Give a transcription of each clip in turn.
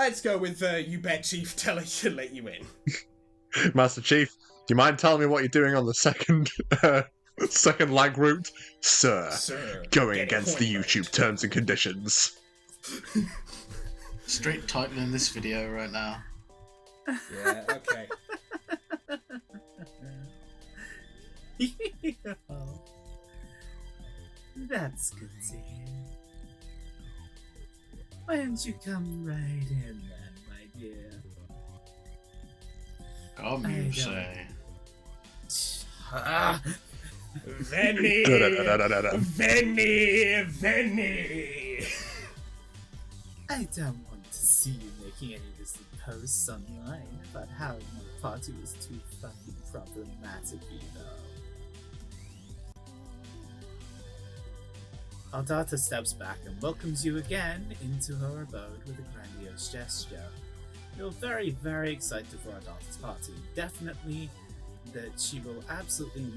Let's go with you bet Chief telling to let you in. Master Chief, do you mind telling me what you're doing on the second lag route? Sir, going against the YouTube terms and conditions. Straight titling this video right now. Yeah, okay. That's good to hear. Why don't you come right in then, my dear? Come you say. Venny! Venny! I don't want to see you making any distant posts online about how my party was too fucking problematic, you know. Our daughter steps back and welcomes you again into her abode with a grandiose gesture. You're very, very excited for our daughter's party. Definitely that she will absolutely...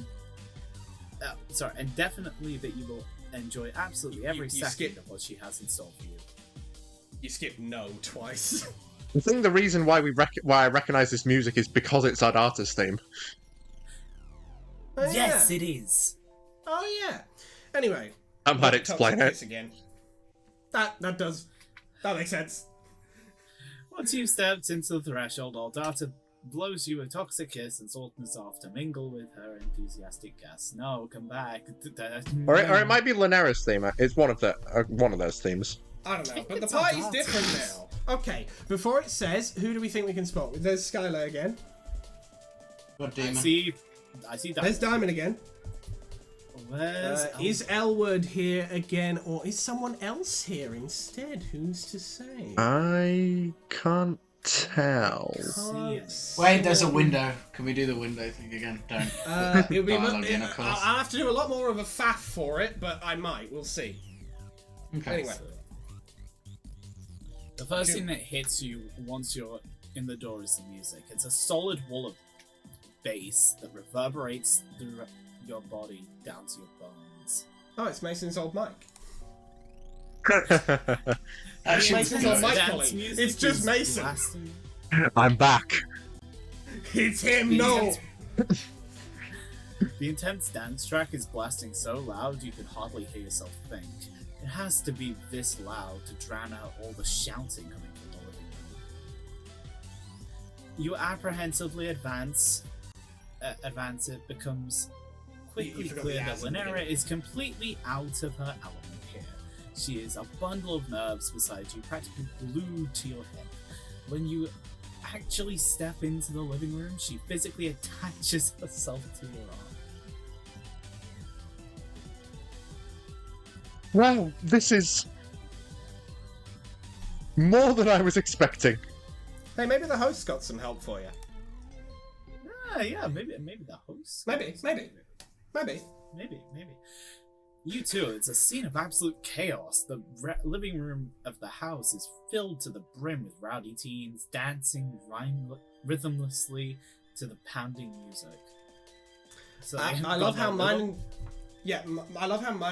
and definitely that you will enjoy absolutely every second of what she has in store for you. You skipped no twice. I think the reason why I recognise this music is because it's our daughter's theme. Oh, yeah. Yes, it is. Oh yeah. Anyway, I might explain it again. That makes sense. Once you've stepped into the threshold, our daughter blows you a toxic kiss and saunts off to mingle with her enthusiastic guests. No, come back. Or it might be Lanera's theme. It's one of those themes. I don't know, but the party's different now. Okay, before it says, who do we think we can spot? There's Skylar again. What demon? I see Diamond. There's Diamond again. Where's is Elwood here again, or is someone else here instead? Who's to say? I can't tell. Wait, there's a window. Can we do the window thing again? Don't. It'll be of course. I'll have to do a lot more of a faff for it, but I might. We'll see. Okay. Anyway. The first thing that hits you once you're in the door is the music. It's a solid wall of bass that reverberates through your body down to your bones. Oh, it's Mason's old mic. Actually, Mason's old mic, Colin. It's just Mason. Blasting. I'm back. It's him, no! The intense dance track is blasting so loud you can hardly hear yourself think. It has to be this loud to drown out all the shouting coming from the living room. You apprehensively advance. It becomes quickly clear that Lanera is completely out of her element here. She is a bundle of nerves beside you, practically glued to your hip. When you actually step into the living room, she physically attaches herself to your arm. Well, this is more than I was expecting. Hey, maybe the host's got some help for you. Yeah, maybe the host. Maybe. You too. It's a scene of absolute chaos. The living room of the house is filled to the brim with rowdy teens dancing rhythmlessly to the pounding music. So I love how mine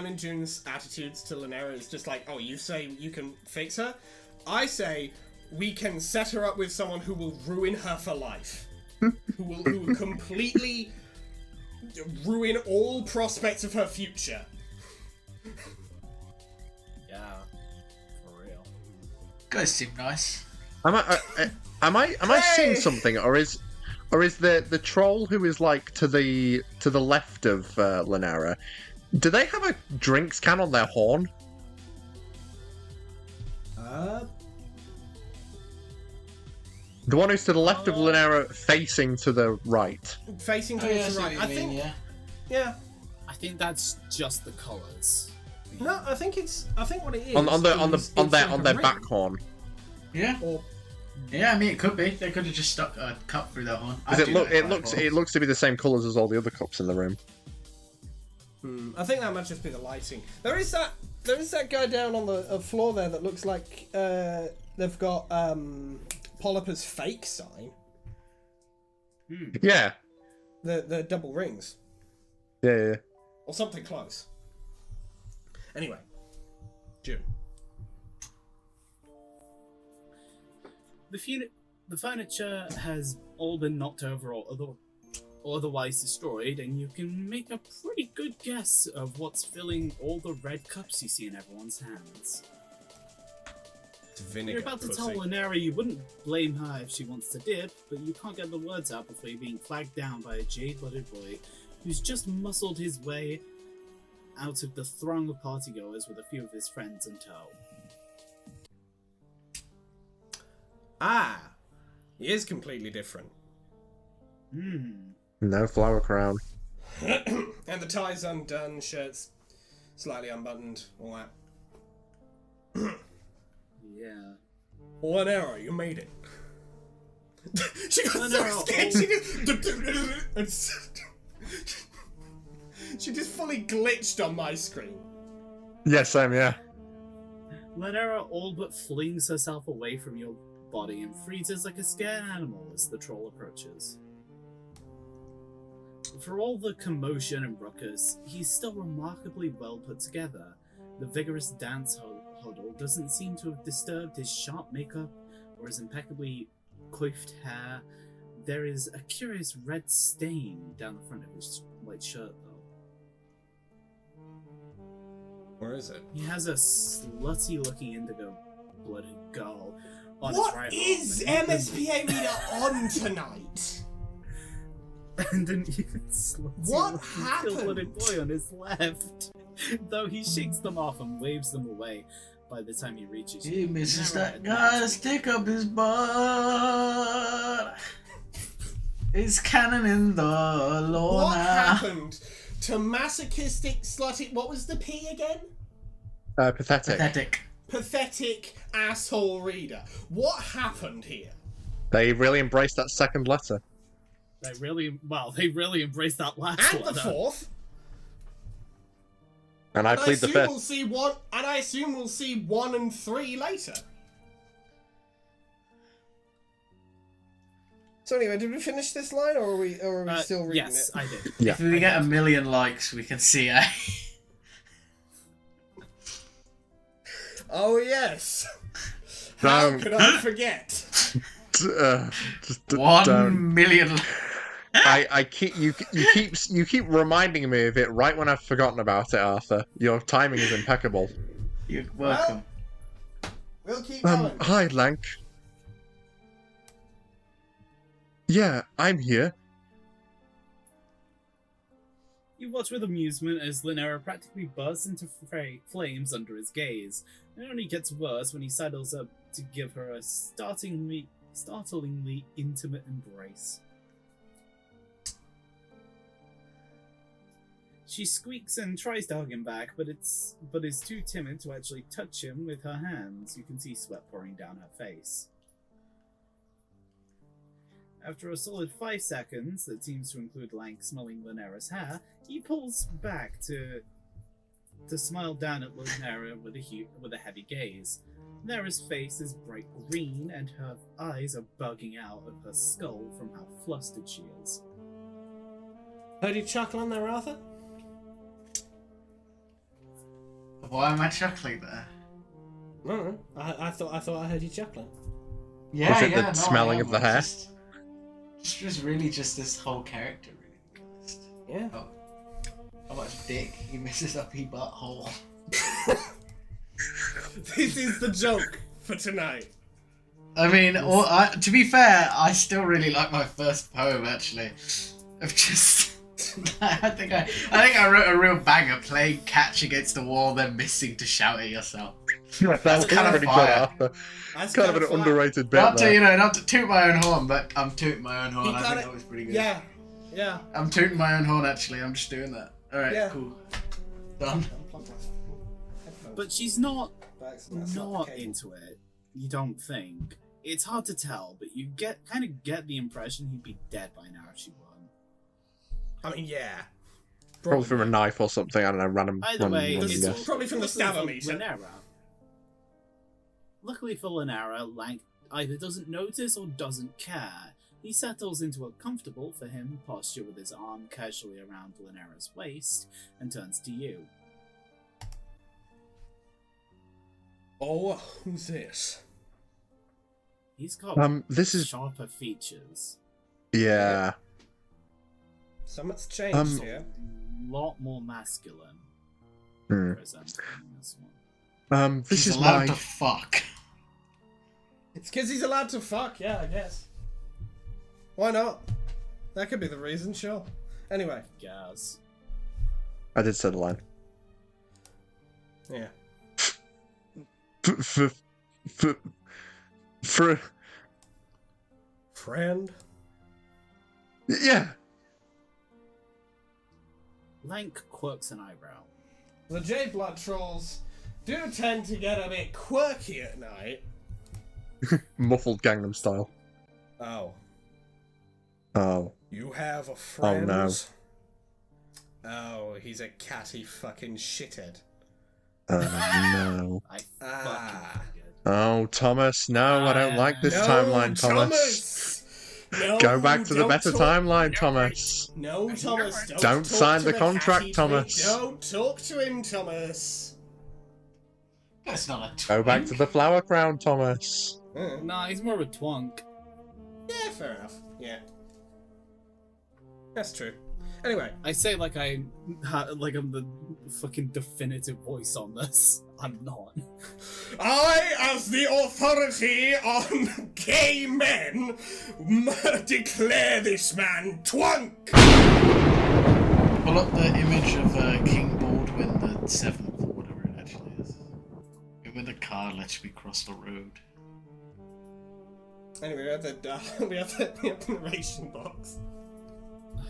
and June's attitudes to Lanera is just like, oh, you say you can fix her? I say we can set her up with someone who will ruin her for life. who will completely ruin all prospects of her future. Yeah, for real. Guys seem nice. Am I seeing something, or is the troll who is like to the left of Lanera? Do they have a drinks can on their horn? The one who's to the left of Lanera, facing to the right. Facing towards the right. I think. Yeah. I think that's just the colours. No, I think what it is. On their back horn. Yeah. Yeah, I mean it could be. They could have just stuck a cup through that horn. It looks to be the same colours as all the other cups in the room. I think that might just be the lighting. There is that guy down on the floor there that looks like they've got Polyper's fake sign. Yeah. The double rings. Yeah. Or something close. Anyway. June. The furniture has all been knocked over or otherwise destroyed, and you can make a pretty good guess of what's filling all the red cups you see in everyone's hands. Vinegar, You're about to tell pussy. Lanera you wouldn't blame her if she wants to dip, but you can't get the words out before you're being flagged down by a jade-blooded boy who's just muscled his way out of the throng of partygoers with a few of his friends in tow. Ah, he is completely different. No flower crown. And the tie's undone, shirt's slightly unbuttoned, all that. Yeah. One error, you made it. She got One so error, scared, she just fully glitched on my screen. Yes, Sam. Yeah. Lanera all but flings herself away from your body and freezes like a scared animal as the troll approaches. For all the commotion and ruckus, he's still remarkably well put together. The vigorous dance huddle doesn't seem to have disturbed his sharp makeup or his impeccably coiffed hair. There is a curious red stain down the front of his white shirt, though. Where is it? He has a slutty-looking indigo-blooded girl on his What right is arm, MSPA Reader on tonight? and an even slutty What blooded happened? boy on his left. Though he shakes them off and waves them away by the time he reaches you. He misses Lanera that guy stick up his butt. It's cannon in the Lorna. What happened to masochistic, slutty... What was the P again? Pathetic. Pathetic. Pathetic asshole reader. What happened here? They really embraced that second letter. They really embraced that last And one. the fourth. And I And I plead the assume fifth. we'll see one. And I assume we'll see 1 and 3 later. So anyway, did we finish this line, or are we still reading yes, it? I did. Yeah. If we get 1 million likes, we can see a... Oh yes. How Don't. could I forget? Just 1 don't. million. I keep you keep reminding me of it right when I've forgotten about it, Arthur. Your timing is impeccable. You're welcome. We'll keep going. Hi, Lank. Yeah, I'm here. You watch with amusement as Lanera practically bursts into flames under his gaze. It only gets worse when he sidles up to give her a startlingly intimate embrace. She squeaks and tries to hug him back, but is too timid to actually touch him with her hands. You can see sweat pouring down her face. After a solid 5 seconds, that seems to include Lank smelling Lanera's hair, he pulls back to smile down at Lanera with a heavy gaze. Lanera's face is bright green, and her eyes are bugging out of her skull from how flustered she is. Heard you chuckling there, Arthur? Why am I chuckling there? No. I thought I heard you chuckling. Yeah, Was it the no, smelling I of am. the hair? Just really just this whole character, really. Just, Yeah. how much dick he misses up his butthole. This is the joke for tonight. I mean, to be fair, I still really like my first poem, actually. Of just... I think I wrote a real banger, playing catch against the wall, then missing to shout at yourself. That's kind of pretty good, fire. Arthur. That's Kind of an flat. underrated bit Not to, there. not to toot my own horn, but I'm tooting my own horn. He I got think it. that was pretty good. Yeah. I'm tooting my own horn, actually. I'm just doing that. Alright, Yeah. cool. Done. But she's not That's not the cable. into it. You don't think. It's hard to tell, but you kind of get the impression he'd be dead by now if she won. I mean, yeah. Probably from a knife or something. I don't know. Random. Either way, random it's guess. Probably from the luckily for stabber-meter. Lanera. Luckily for Lanera, Lank either doesn't notice or doesn't care. He settles into a comfortable, for him, posture with his arm casually around Lanera's waist and turns to you. Oh, who's this? He's got this is sharper features. yeah. Something's changed A here. lot more masculine. Hmm. Presented in this one. This He's is allowed my to fuck. It's because he's allowed to fuck, yeah, I guess. Why not? That could be the reason, sure. Anyway. Gas. I did say the line. Yeah. For Friend? yeah. Lank quirks an eyebrow. The J Blood Trolls do tend to get a bit quirky at night. Muffled Gangnam Style. Oh. Oh. You have a friend? no. Oh, he's a catty fucking shithead. No. I Ah. fucking figured. Oh, Thomas, no, I don't like this timeline, Thomas. No, Go back to the don't better talk- timeline, Thomas. No, Thomas, Don't talk sign to the contract, catty Thomas. twig. Don't talk to him, Thomas. That's not a Go back to twink. the flower crown, Thomas. Nah, he's more of a twunk. Yeah, fair enough. Yeah. That's true. Anyway. I say like I'm the fucking definitive voice on this. I'm not. I, as the authority on gay men, declare this man twunk! Pull up the image of King Baldwin the 7th, or whatever it actually is. When the car lets me cross the road. Anyway, we have the narration box.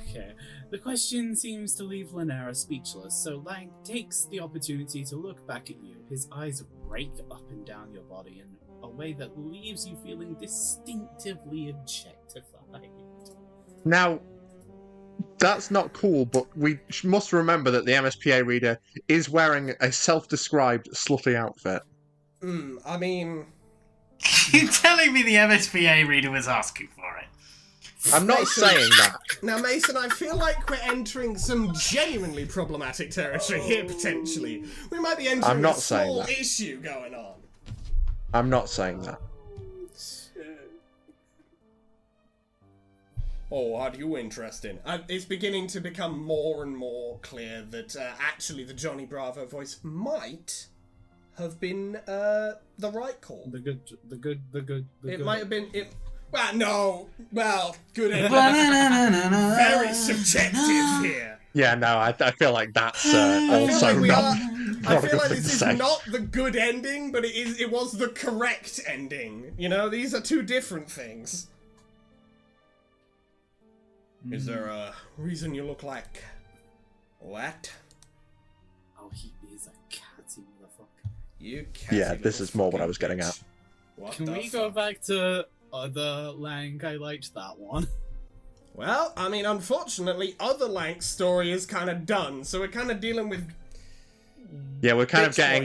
Okay. The question seems to leave Lanera speechless, so Lang takes the opportunity to look back at you. His eyes rake up and down your body in a way that leaves you feeling distinctively objectified. Now, that's not cool, but we must remember that the MSPA reader is wearing a self-described slutty outfit. I mean... You're telling me the MSPA reader was asking for it? I'm not Mason- saying that. Now, Mason, I feel like we're entering some genuinely problematic territory here, potentially. We might be entering I'm not a saying small that. issue going on. I'm not saying that. Oh, are you interesting? It's beginning to become more and more clear that actually the Johnny Bravo voice might have been the right call. The good. It might have been it. Well, no. Well, good. Very subjective here. Yeah, no, I feel like that's I feel also like we not. are. I not a feel good like thing this to is say. not the good ending, but it was the correct ending. You know, these are two different things. Is there a reason you look like what? Oh, he is a catty motherfucker. You catty Yeah, this little is more what I fucking was getting bitch. at. What Can the we go fuck? back to other Lang? I liked that one. Well, I mean, unfortunately, other Lank's story is kind of done, so we're kind of dealing with. Yeah, we're kind of Bitch getting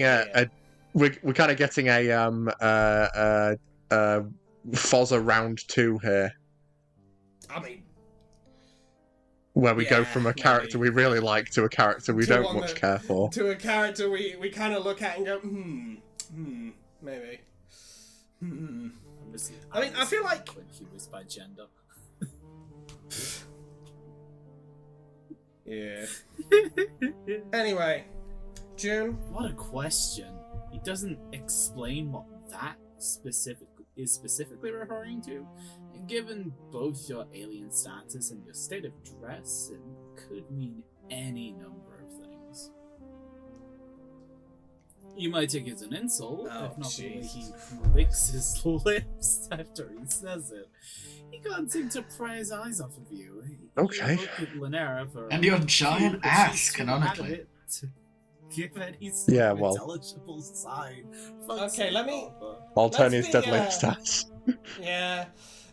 boy we're kind of getting a Fozza round 2 here, I mean, where we go Yeah, from a character we maybe. really like to a character we To don't one much that- care for. to a character we kind of look at and go, maybe. I mean, I feel like- when he was by gender. Yeah. Anyway, June. What a question. He doesn't explain what that is specifically referring to. And given both your alien status and your state of dress, it could mean any number of things. You might take it as an insult, Oh, if not the way he Jesus licks his lips after he says it. He can't seem to pry his eyes off of you. He Okay. looked at Lanera for And your a few, giant but ass, she's too canonically. adamant to give any Yeah, sort of well. intelligible sign. Okay, let me- Alternia's Let's be, deadlift stats. Yeah.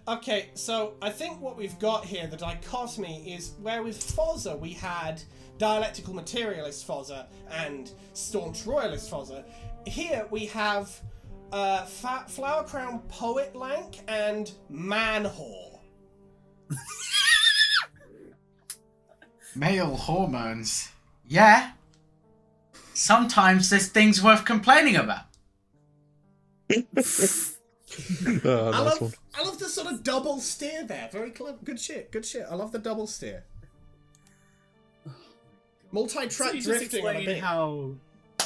Okay, so I think what we've got here, the dichotomy, is where with Fozza we had dialectical materialist Fozza and staunch royalist Fozza. Here we have Flower Crown poet Lank and man whore. Male hormones. Yeah. Sometimes there's things worth complaining about. Oh, I nice one. love the sort of double steer there. Very clever. Good shit. Good shit. I love the double steer. Multi-track So you just drifting on a explain bit. how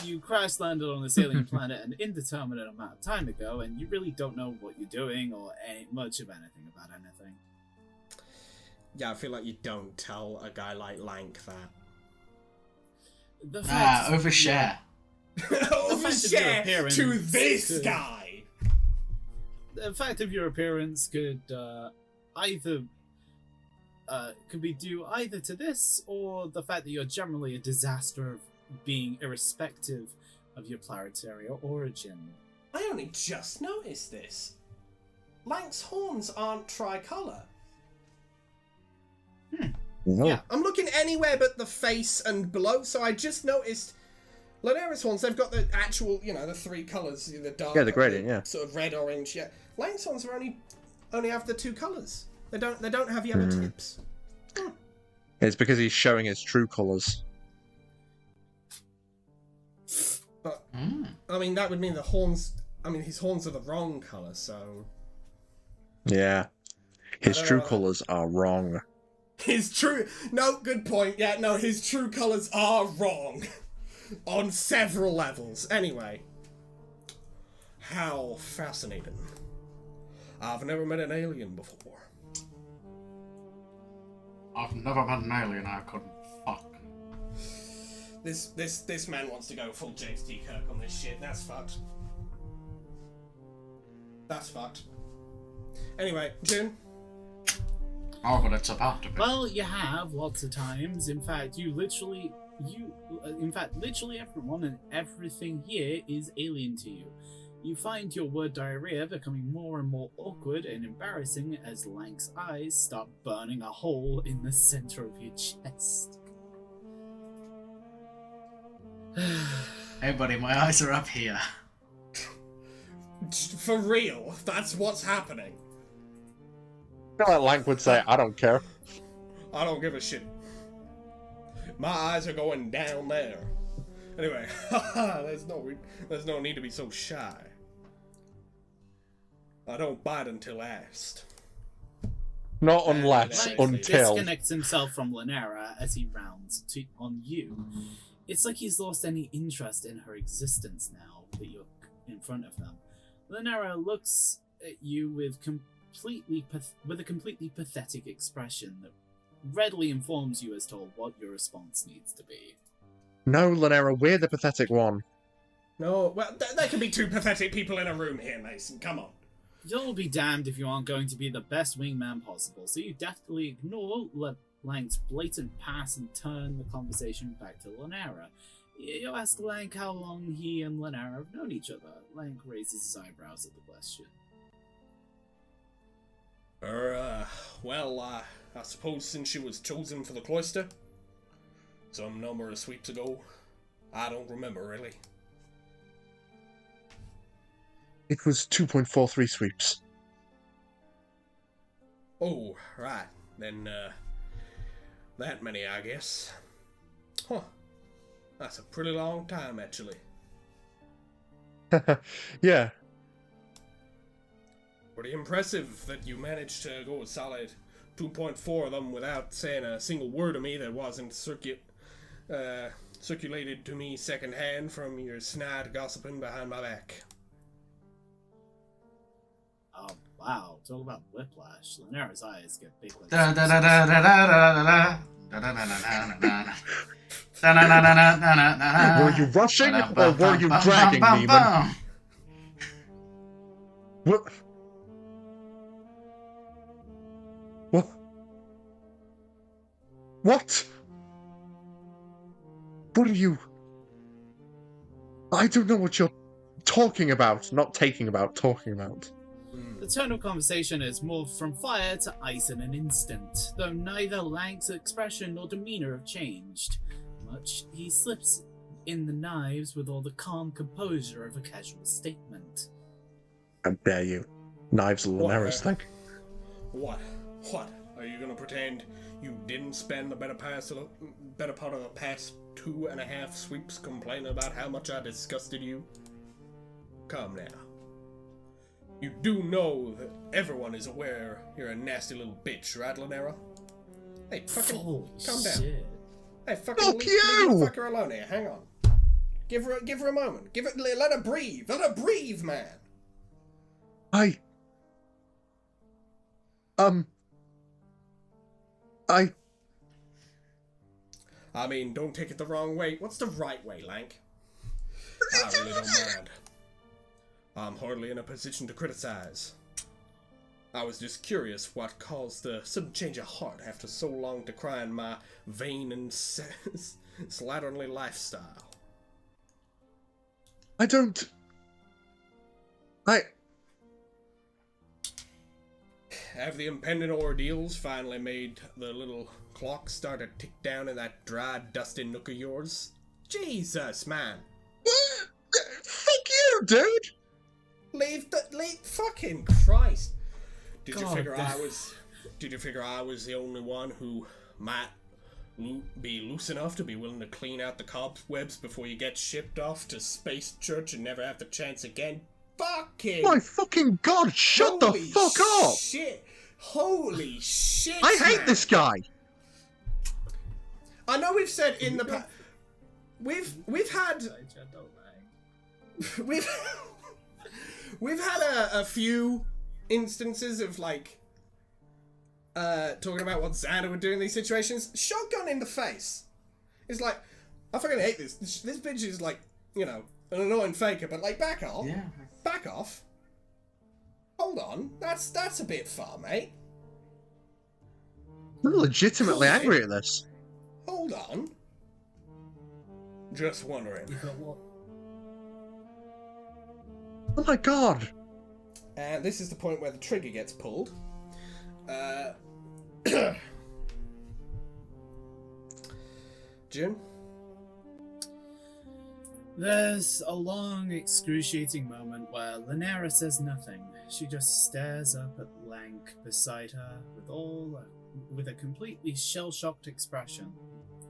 you crash landed on this alien planet an indeterminate amount of time ago, and you really don't know what you're doing or much of anything about anything. Yeah, I feel like you don't tell a guy like Lank that. The fact Overshare. Overshare appearance to this could- guy. The fact of your appearance could either could be due either to this or the fact that you're generally a disaster of being irrespective of your planetary origin. I only just noticed this. Lank's horns aren't tricolour. No. Yeah. I'm looking anywhere but the face and below, so I just noticed Lanera's horns, they've got the actual, the three colours, the dark, Yeah, the gradient, yeah. sort of red, orange, yeah. Lank's horns are only have the two colours. They don't have yellow tips. It's because he's showing his true colours. But I mean, that would mean the horns. I mean, his horns are the wrong colour, so Yeah. His don't true know. colours are wrong. his true. No, good point. Yeah, no, his true colours are wrong on several levels. Anyway, how fascinating! I've never met an alien before. I've never met an alien I couldn't fuck. This man wants to go full James T. Kirk on this shit. That's fucked. That's fucked. Anyway, June. Oh, but it's about to be. Well, you have lots of times. In fact, literally everyone and everything here is alien to you. You find your word diarrhea becoming more and more awkward and embarrassing as Lank's eyes start burning a hole in the center of your chest. Hey, buddy, my eyes are up here. For real, that's what's happening. I feel like Lank would say, I don't care. I don't give a shit. My eyes are going down there. Anyway, there's no need to be so shy. I don't bite until asked. Not unless, Lank until. Disconnects himself from Lanera as he rounds on you. It's like he's lost any interest in her existence now that you're in front of them. Lanera looks at you with a completely pathetic expression that readily informs you as to what your response needs to be. No, Lanera, we're the pathetic one. No, well, there can be two pathetic people in a room here, Mason. Come on. You'll be damned if you aren't going to be the best wingman possible, so you deftly ignore Lank's blatant pass and turn the conversation back to Lanera. You ask Lank how long he and Lanera have known each other. Lank raises his eyebrows at the question. I suppose since she was chosen for the cloister, some number of sweeps ago, I don't remember really. It was 2.43 sweeps. Oh, right. Then, that many, I guess. Huh. That's a pretty long time, actually. Yeah. Pretty impressive that you managed to go a solid 2.4 of them without saying a single word to me that wasn't circulated to me secondhand from your snide gossiping behind my back. Oh, wow. Talk about whiplash. Lanera's eyes get big like Da da da da da da da da da da da da da. Were you rushing or were you dragging me, man? What? What? What? What are you? I don't know what you're talking about. Not taking about, talking about. The tone of conversation has moved from fire to ice in an instant, though neither Lank's expression nor demeanor have changed much. He slips in the knives with all the calm composure of a casual statement. How dare you? Knives are Lanera's thing. What? What? Are you gonna pretend you didn't spend the better part of the past 2.5 sweeps complaining about how much I disgusted you? Come now. You do know that everyone is aware you're a nasty little bitch, right, Lanera? Hey, fucking Holy calm down. shit. Hey, fucking Fuck leave you! the fucker alone here. Hang on. Give her a moment. Let her breathe. Let her breathe, man. I mean, don't take it the wrong way. What's the right way, Lank? I really don't mind. I'm hardly in a position to criticize. I was just curious what caused the sudden change of heart after so long decrying my vain and slatternly lifestyle. Have the impending ordeals finally made the little clock start to tick down in that dry, dusty nook of yours? Jesus, man. Fuck you, dude! Leave fucking Christ. Did you God, figure I was the only one who might be loose enough to be willing to clean out the cobwebs before you get shipped off to Space Church and never have the chance again? Fucking My fucking god, shut the fuck up! Shit. Holy shit! I hate man. this guy! I know we've said in the past... We've had... We've had a few instances of, like, talking about what Xander would do in these situations. Shotgun in the face. It's like, I fucking hate this. This bitch is, like, you know, an annoying faker, but, like, back off. Yeah. Back off. Hold on. That's a bit far, mate. I'm legitimately Cool, angry mate. at this. Hold on. Just wondering. You got what? Oh my god. And this is the point where the trigger gets pulled. June? There's a long, excruciating moment where Lanera says nothing. She just stares up at Lank beside her with a completely shell-shocked expression.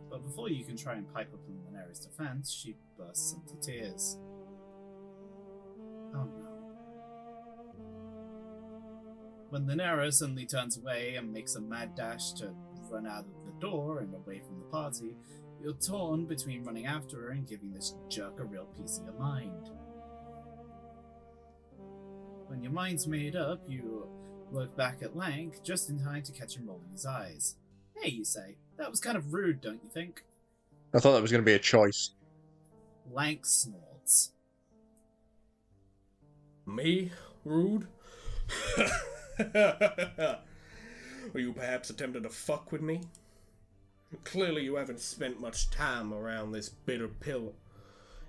But before you can try and pipe up in Lanera's defense, she bursts into tears. Oh no. When Lanera suddenly turns away and makes a mad dash to run out of the door and away from the party, you're torn between running after her and giving this jerk a real piece of your mind. When your mind's made up, you look back at Lank just in time to catch him rolling his eyes. Hey, you say, that was kind of rude, don't you think? I thought that was going to be a choice. Lank snorts. Me? Rude? Were you perhaps attempting to fuck with me? Clearly you haven't spent much time around this bitter pill,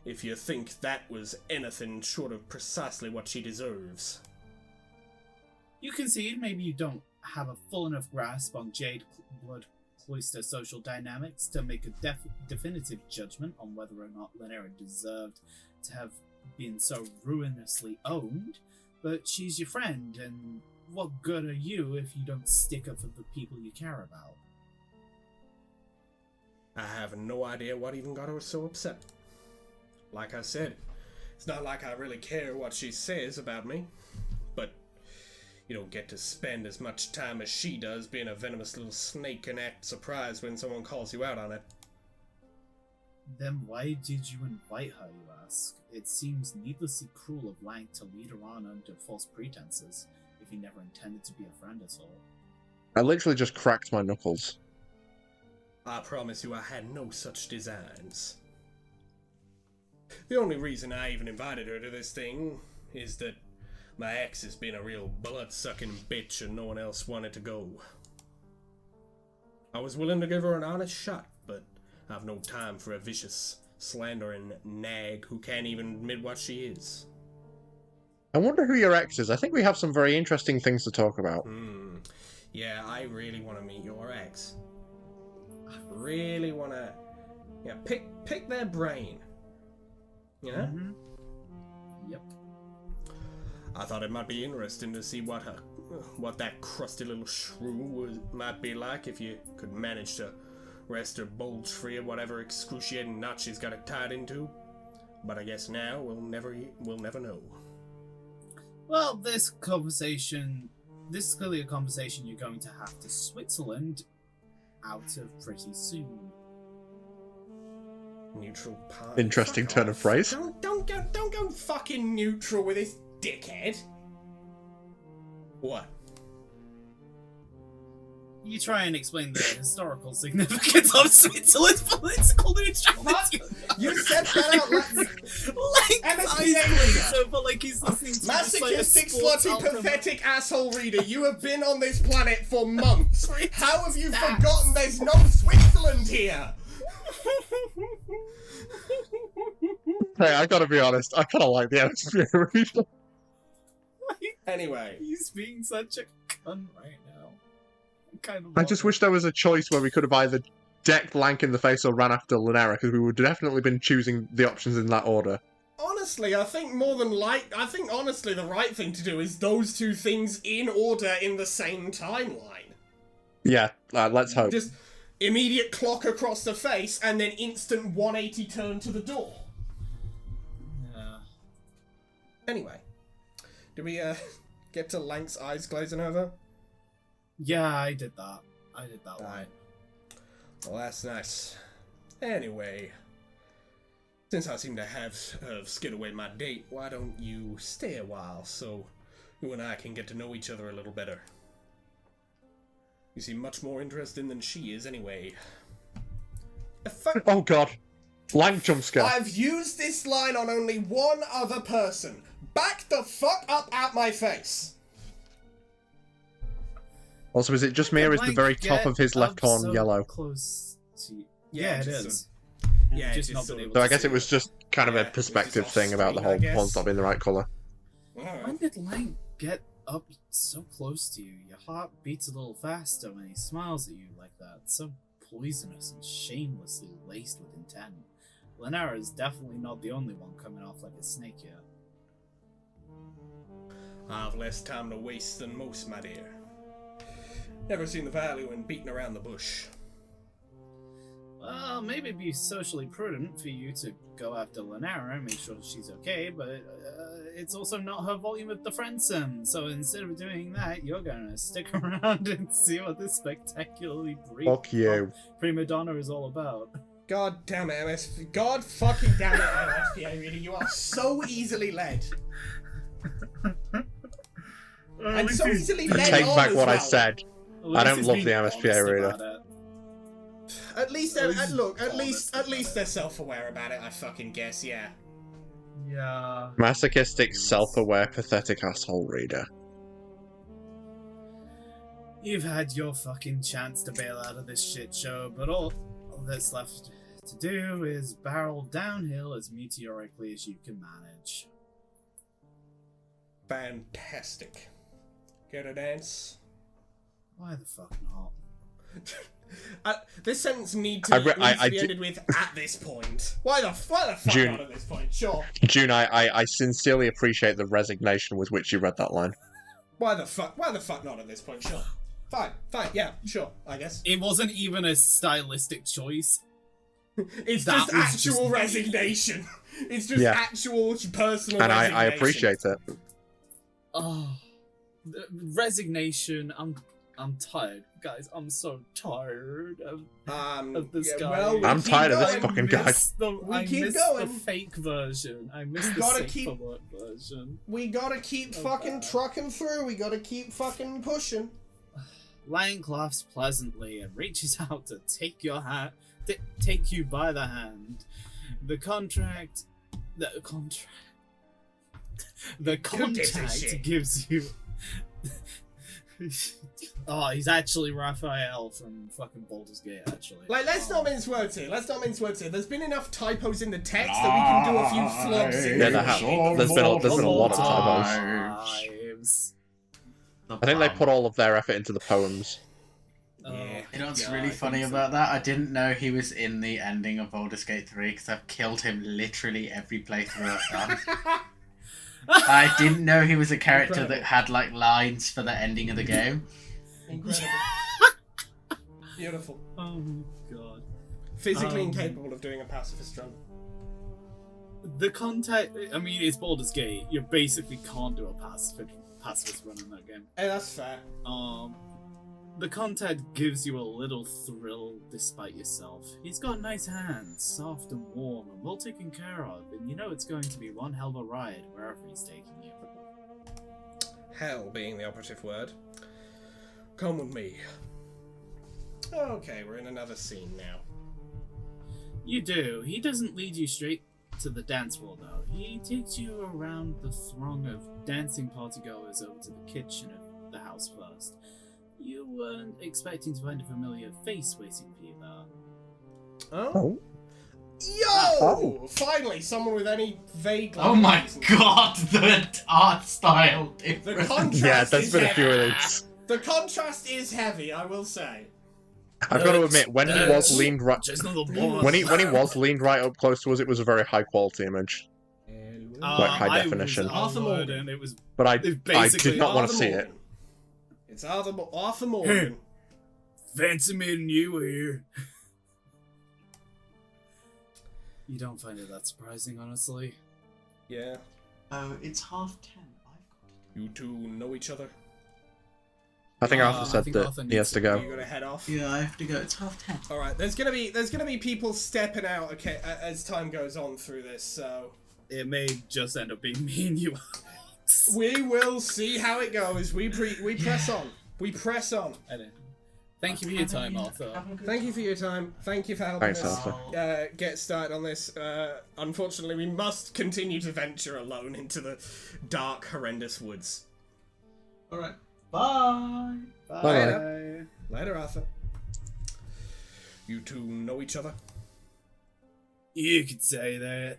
if you think that was anything short of precisely what she deserves. You concede maybe you don't have a full enough grasp on Jade Blood Cloister social dynamics to make a definitive judgment on whether or not Lanera deserved to have been so ruinously owned, but she's your friend, and what good are you if you don't stick up for the people you care about? I have no idea what even got her so upset. Like I said, it's not like I really care what she says about me, but you don't get to spend as much time as she does being a venomous little snake and act surprised when someone calls you out on it. Then why did you invite her, you ask? It seems needlessly cruel of Lank to lead her on under false pretenses, if he never intended to be a friend at all. I literally just cracked my knuckles. I promise you I had no such designs. The only reason I even invited her to this thing is that my ex has been a real blood-sucking bitch and no one else wanted to go. I was willing to give her an honest shot, but I've no time for a vicious, slandering nag who can't even admit what she is. I wonder who your ex is. I think we have some very interesting things to talk about. Yeah, I really want to meet your ex. I really want to, pick their brain. You know? Mm-hmm. Yep. I thought it might be interesting to see what that crusty little shrew might be like if you could manage to wrest her bulge free of whatever excruciating knot she's got it tied into. But I guess now we'll never know. Well, this is clearly a conversation you're going to have to Switzerland out of pretty soon. Neutral party. Interesting Fuck turn off. of phrase. Don't go fucking neutral with this dickhead. What? You try and explain the historical significance of Switzerland's political neutrality. You said that out loud. So, but like he's listening to Masochistic, sports slutty, ultra- pathetic asshole reader, you have been on this planet for months. How have you Stats. forgotten there's no Switzerland here? Hey, I gotta be honest, I kinda like the atmosphere. Anyway. He's being such a cunt right now. Kind of. I just wish there was a choice where we could have either decked Lank in the face or ran after Lunara, because we would have definitely been choosing the options in that order. Honestly, I think honestly the right thing to do is those two things in order in the same timeline. Yeah, let's hope. Just immediate clock across the face and then instant 180 turn to the door. Yeah. Anyway, do we get to Lank's eyes glazing over? Yeah, I did that. Right. Line. Well, that's nice. Anyway, since I seem to have skid away my date, why don't you stay a while so you and I can get to know each other a little better? You seem much more interesting than she is, anyway. Oh god. Lank jump scare. I've used this line on only one other person. Back the fuck up out my face! Also, is it just me or is the very top of his left horn so yellow? Close to... Yeah, it just is. Yeah, just just not sort been of- able So I to guess see it was just kind of Yeah, a it was perspective just thing about the off-screen, I whole guess. horns not being the right colour. When did Lang get up so close to you? Your heart beats a little faster when he smiles at you like that. So poisonous and shamelessly laced with intent. Lunara is definitely not the only one coming off like a snake here. I've less time to waste than most, my dear. Never seen the value in beating around the bush. Well, maybe it'd be socially prudent for you to go after Lunara and make sure she's okay, but it's also not her volume of the Friendsim. So instead of doing that, you're gonna stick around and see what this spectacularly brief Fuck you. prima donna is all about. God damn it, MSP. God fucking damn it, MSPA reader. You are so easily led. And so easily I led take on back as what I well. said. I don't love the MSPA reader. At least they're, at least they're self-aware about it, I fucking guess, yeah. Yeah. Masochistic, self-aware, pathetic asshole reader. You've had your fucking chance to bail out of this shit show, but all that's left to do is barrel downhill as meteorically as you can manage. Fantastic. Care to dance? Why the fuck not? This sentence needs to be I ended with "at this point." Why the fuck June. not at this point? Sure. June, I sincerely appreciate the resignation with which you read that line. Why the fuck not at this point? Sure. Fine, yeah, sure, I guess. It wasn't even a stylistic choice. It's That just was actual just- resignation. It's just Yeah. actual personal And resignation. I appreciate it. Oh, resignation. I'm tired, guys. I'm so tired of this guy. Well, we I'm keep tired of this going. fucking guy. I keep miss going. the fake version. I miss We the gotta safe keep- for work version. We gotta keep fucking trucking through. We gotta keep fucking pushing. Lang laughs pleasantly and reaches out to take your hand, take you by the hand. The contract shit. gives you. Oh, he's actually Raphael from fucking Baldur's Gate, actually. Like, let's not mince words here. There's been enough typos in the text that we can do a few flops in. Yeah, there have. There's been a lot of typos. Times. I think they put all of their effort into the poems. Yeah. You know what's Yeah, really I funny think so. about that? I didn't know he was in the ending of Baldur's Gate 3 because I've killed him literally every playthrough I've done. I didn't know he was a character Incredible. that had like lines for the ending of the game. Incredible. Beautiful. Oh god. Physically incapable of doing a pacifist run. The contact. I mean, it's Baldur's Gate. You basically can't do a pacifist run in that game. Hey, that's fair. The contact gives you a little thrill despite yourself. He's got nice hands, soft and warm, and well taken care of, and you know it's going to be one hell of a ride wherever he's taking you. Hell being the operative word. Come with me. Okay, we're in another scene now. You do. He doesn't lead you straight to the dance floor, though. He takes you around the throng of dancing partygoers over to the kitchen of the house first. You weren't expecting to find a familiar face waiting for you there. Oh? Yo! Finally, someone with any vague... Oh my reason. god, the art style The difference. contrast Yeah, there's is been a few of heavy. these. The contrast is heavy, I will say. I've got to admit, when he was leaned right, Just a little boy. when he was leaned right up close to us, it was a very high quality image, like high I definition. was Arthur onward Morgan. and it was But I basically did not want to Arthur see Morgan. it. It's Arthur Morgan. fancy meeting you here. You don't find it that surprising, honestly. Yeah. Oh, it's 10:30. You two know each other? I think Arthur I said think that Arthur he has to You go. gotta head off? Yeah, I have to go. It's 10:30. Alright, there's gonna be people stepping out, okay, as time goes on through this, so... It may just end up being me and you. We will see how it goes. We press on. We press on. Thank you for your time, Arthur. Thank you for your time. Thank you for helping Thanks, us Arthur. get started on this. Unfortunately, we must continue to venture alone into the dark, horrendous woods. Alright. Bye. Later. Later, Arthur. You two know each other? You could say that.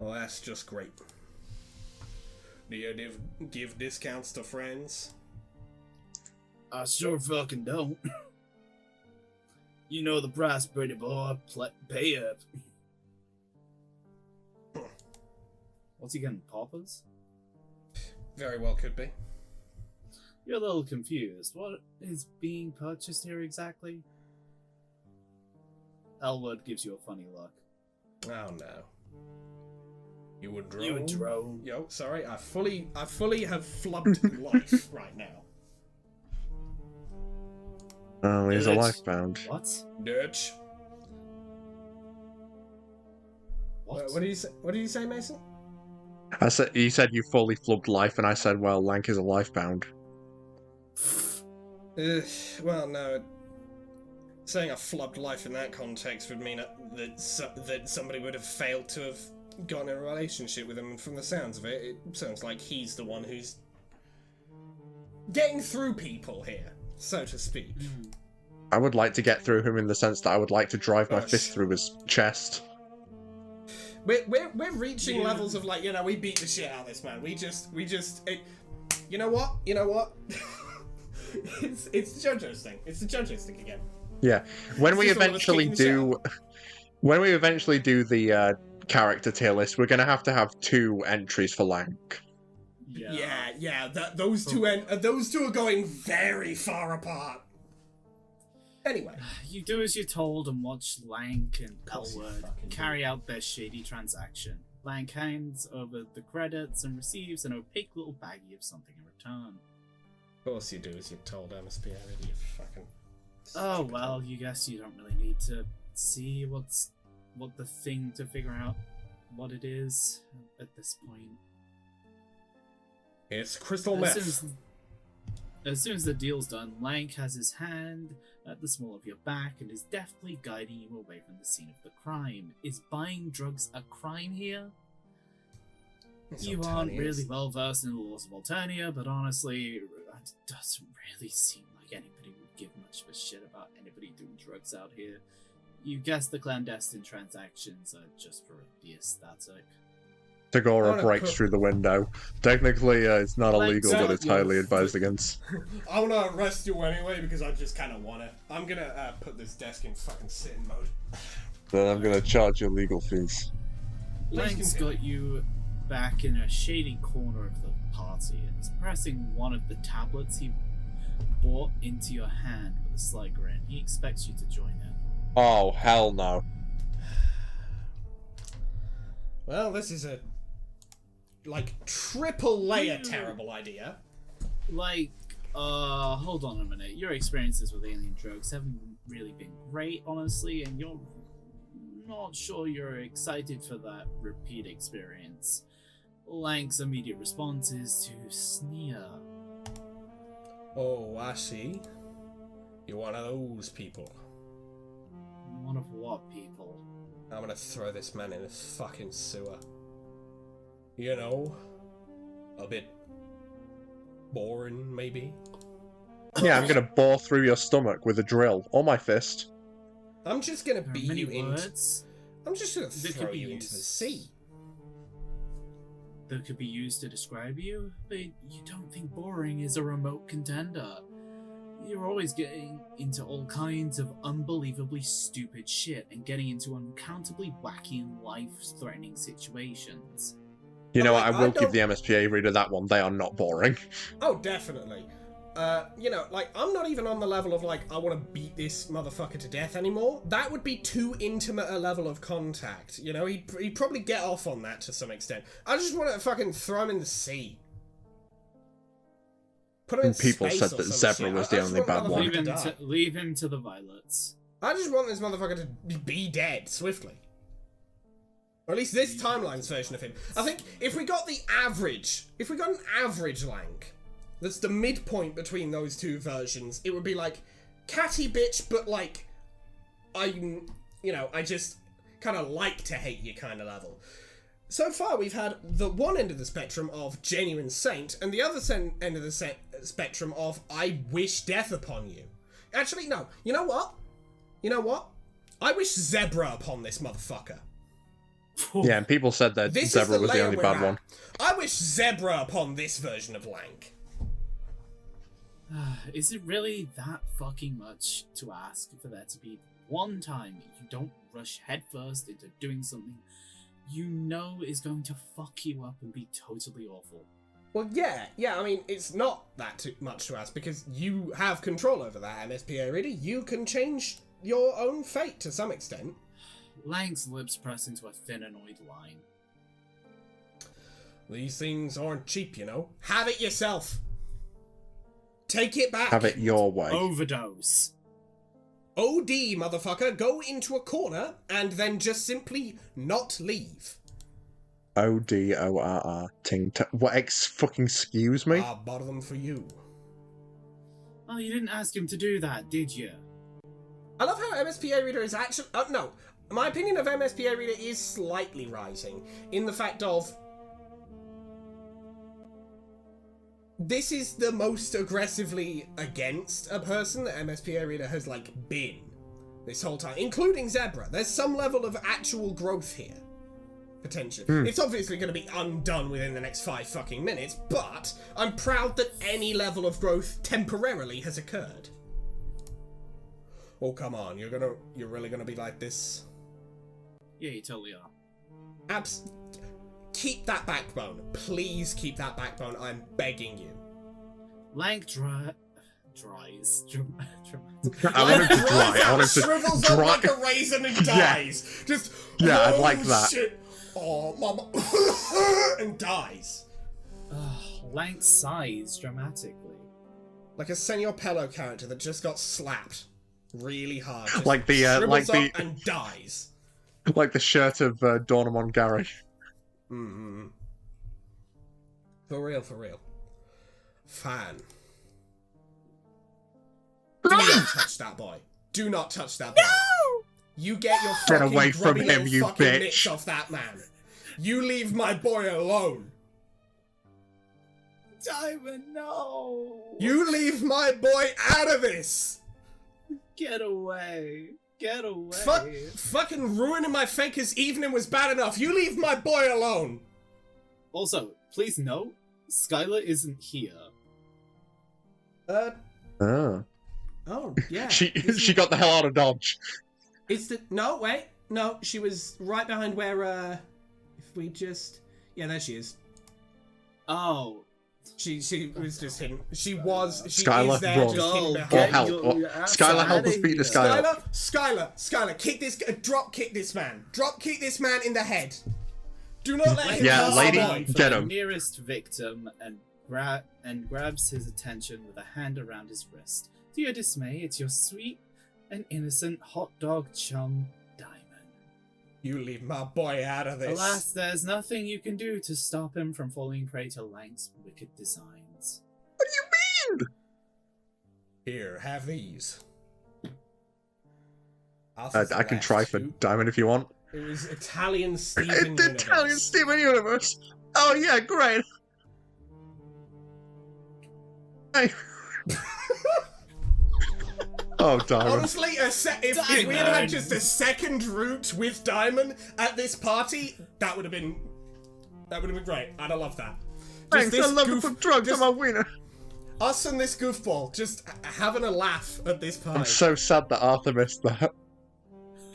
Well, that's just great. Do you give discounts to friends? I sure fucking don't. You know the price, pretty boy. Pay up. What's he getting, Papa's? Very well could be. You're a little confused. What is being purchased here exactly? Elwood gives you a funny look. Oh no. You would drone? You a drone? Yo, sorry, I fully have flubbed life right now. Oh, he's a Bitch. lifebound. What? Dirch. What? What did you say, Mason? I said he said you fully flubbed life, and I said, well, Lank is a lifebound. Well, no. Saying I flubbed life in that context would mean that somebody would have failed to have gotten in a relationship with him, and from the sounds of it, it sounds like he's the one who's getting through people here, so to speak. I would like to get through him in the sense that I would like to drive my Gosh. fist through his chest. We're reaching levels of, like, you know, we beat the shit out of this man. We just you know what? It's the JoJo's thing. It's the JoJo's thing again. Yeah, when we just all of us eventually kicking do the character tier list, we're gonna have to have 2 entries for Lank. Yeah. Those two are going very far apart. Anyway, You do as you're told and watch Lank and course you Elwood fucking carry out their shady transaction. Lank hands over the credits and receives an opaque little baggie of something in return. of course you do as you're told, MSP. You fucking. Oh well, you guess you don't really need to see what the thing to figure out what it is at this point. It's crystal As meth. soon as the deal's done, Lank has his hand at the small of your back and is deftly guiding you away from the scene of the crime. Is buying drugs a crime here? It's You Alternia, aren't really isn't it? well versed in the laws of Alternia, but honestly, it doesn't really seem like anybody would give much of a shit about anybody doing drugs out here. You guess the clandestine transactions are just for the aesthetic. Tagora wanna breaks put- through the window. Technically, it's not Like, illegal, so- but it's highly advised against. I want to arrest you anyway because I just kind of want to. I'm gonna put this desk in fucking sitting mode. Then I'm gonna charge you legal fees. Lank's continue. got you back in a shady corner of the party and is pressing one of the tablets he brought into your hand with a slight grin. He expects you to join in. Oh, hell no. Well, this is a like triple layer terrible idea. Like, hold on a minute. Your experiences with alien drugs haven't really been great, honestly, and you're not sure you're excited for that repeat experience. Lank's immediate response is to sneer. Oh, I see. You're one of those people. One of what people? I'm gonna throw this man in a fucking sewer. You know, a bit boring, maybe. Yeah, I'm gonna bore through your stomach with a drill or my fist. I'm just gonna There are beat many you into. words I'm just gonna that throw could be you into the used. sea. That could be used to describe you, but you don't think boring is a remote contender. You're always getting into all kinds of unbelievably stupid shit and getting into uncountably wacky and life-threatening situations. You know what? like, I I will give don't- the MSPA reader that one. They are not boring. Oh, definitely. You know, like, I'm not even on the level of, like, I want to beat this motherfucker to death anymore. That would be too intimate a level of contact. You know, he'd probably get off on that to some extent. I just want to fucking throw him in the sea. Put him in And people space said or that some Zebra shit. was I the just only want bad the one. motherfucker to die. Leave him to the violets. I just want this motherfucker to be dead swiftly. Or at least this timeline's version of him. I think if we got an average Lank, that's the midpoint between those two versions, it would be like catty bitch, but like I just kind of like to hate you kind of level. So far, we've had the one end of the spectrum of genuine saint, and the other end of the spectrum of I wish death upon you. Actually, no. You know what? I wish Zebra upon this motherfucker. Yeah, and people said that This Zebra is the was the layer only we're bad at. one. I wish Zebra upon this version of Lank. Is it really that fucking much to ask for there to be one time you don't rush headfirst into doing something you know is going to fuck you up and be totally awful? Well, yeah, I mean, it's not that too much to ask, because you have control over that MSPA reader. You can change your own fate to some extent. Lank's lips press into a thin, annoyed line. These things aren't cheap, you know. Have it yourself. Take it back. Have it your way. Overdose. OD, motherfucker. Go into a corner and then just simply not leave. ODORR. Ting. What? Fucking excuse me? I'll bother them for you. Oh, you didn't ask him to do that, did you? I love how MSPA Reader is actually... no. My opinion of MSPA Reader is slightly rising in the fact of... This is the most aggressively against a person that MSPA Reader has, like, been this whole time, including Zebra. There's some level of actual growth here. Potentially. It's obviously going to be undone within the next 5 fucking minutes, but I'm proud that any level of growth temporarily has occurred. Oh, come on. You're really gonna be like this? Yeah, you totally are. Keep that backbone. Please keep that backbone. I'm begging you. Lank dries. I want him to dry. I want him to Shrivels up dry. like a raisin and dies. Just Yeah, I'd oh, like that. Shit. Oh, mama, and dies Lank sighs dramatically. like a Senor Pello character that just got slapped really hard. Just Like the shrivels up and dies. like the shirt of Dornamon Gary. Mm-hmm. For real. Fine. Do not touch that boy. Do not touch that boy. No! You get your Get fucking away from grubby him, little you fucking bitch. mitts off that man. You leave my boy alone. Diamond, no! You leave my boy out of this. Get away! Get away! Fucking ruining my faker's evening was bad enough. You leave my boy alone. Also, please note, Skylar isn't here. Oh. Oh, yeah. She got the hell out of Dodge. No, wait. No, she was right behind where, if we just... Yeah, there she is. Oh. She was just hidden. She is Skylar, there run. just hidden Or behind. help. Skylar, help us beat this guy up. Skylar, kick this... drop kick this man. Drop kick this man in the head. Do not let him Yeah, pass lady, by. For get the him. nearest victim and grabs his attention with a hand around his wrist. To your dismay, it's your sweet and innocent hot dog chum, Diamond. You leave my boy out of this. Alas, there's nothing you can do to stop him from falling prey to Lank's wicked designs. What do you mean? Here, have these. I can try for Diamond if you want. It was Italian Steven The Italian Steven Universe. Oh yeah, great. Hey. Oh, Diamond. Honestly, if we had had just a second route with Diamond at this party, that would have been great. I'd have loved that. Thanks, I love to put drugs on my wiener. Us and this goofball just having a laugh at this party. I'm so sad that Arthur missed that.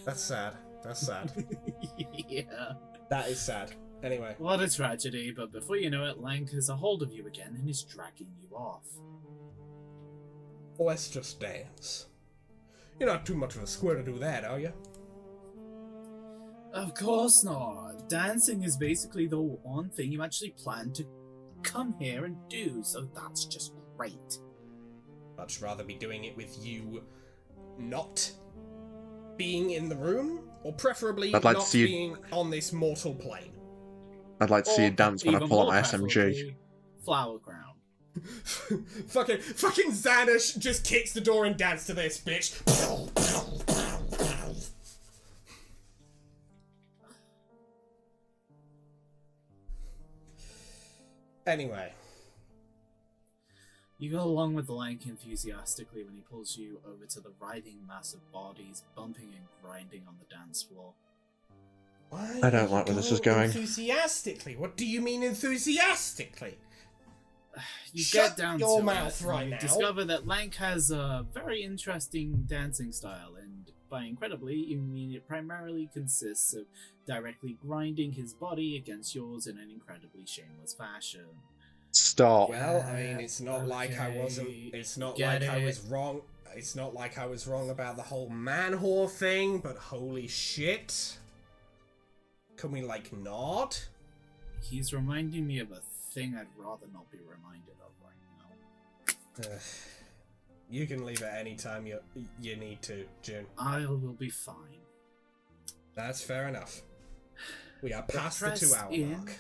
That's sad. That's sad. Yeah. That is sad. Anyway. What a tragedy, but before you know it, Lank has a hold of you again and is dragging you off. Let's just dance. You're not too much of a square to do that, are you? Of course not. Dancing is basically the one thing you actually plan to come here and do, so that's just great. Much rather be doing it with you not being in the room, or preferably I'd like not to see being on this mortal plane. I'd like to see you dance when I Even pull out more my SMG. preferably, Flower Crown. fucking Xanish just kicks the door and dance to this, bitch. Anyway. You go along with the Lank enthusiastically when he pulls you over to the writhing mass of bodies bumping and grinding on the dance floor. Why I don't like where this is going. Enthusiastically? What do you mean enthusiastically? You Shut get down your to mouth it, right you now. discover that Lank has a very interesting dancing style, and by incredibly, you mean it primarily consists of directly grinding his body against yours in an incredibly shameless fashion. Stop. Well, I mean, it's not like I wasn't. Okay, It's not get like I it. was wrong. It's not like I was wrong about the whole man whore thing, but holy shit. Can we, like, nod? He's reminding me of a thing I'd rather not be reminded of right now. You can leave at any time you need to, June. I will be fine. That's fair enough. We are past the Pressed 2-hour in- mark.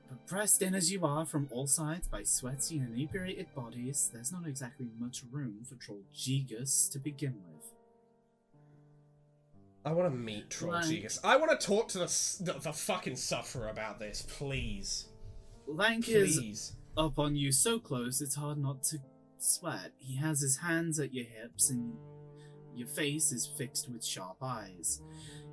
But pressed in as you are from all sides by sweaty and inebriated bodies, there's not exactly much room for Troll Gigas to begin with. I want to meet Troll Like- Gigas. I want to talk to the fucking sufferer about this, please. Lank is Please. up on you so close it's hard not to sweat. He has his hands at your hips and your face is fixed with sharp eyes.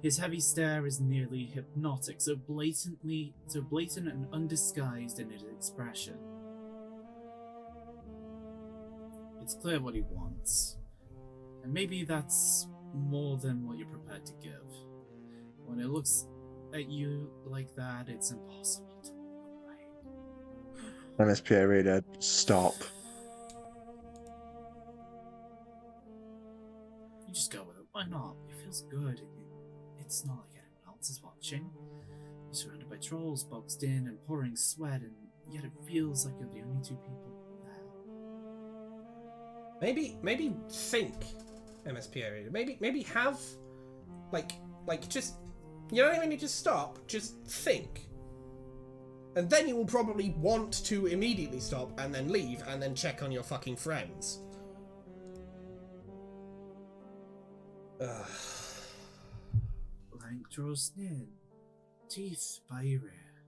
His heavy stare is nearly hypnotic, so blatant and undisguised in its expression. It's clear what he wants. And maybe that's more than what you're prepared to give. When it looks at you like that, it's impossible to look away. MSPA reader, stop. You just go with it. Why not? It feels good. It's not like anyone else is watching. You're surrounded by trolls, boxed in and pouring sweat, and yet it feels like you're the only two people there. Maybe think, MSPA reader. Maybe have, like just, you don't even need to stop. Just think, and then you will probably want to immediately stop and then leave and then check on your fucking friends. Ugh. Lank draws near, teeth by your ear,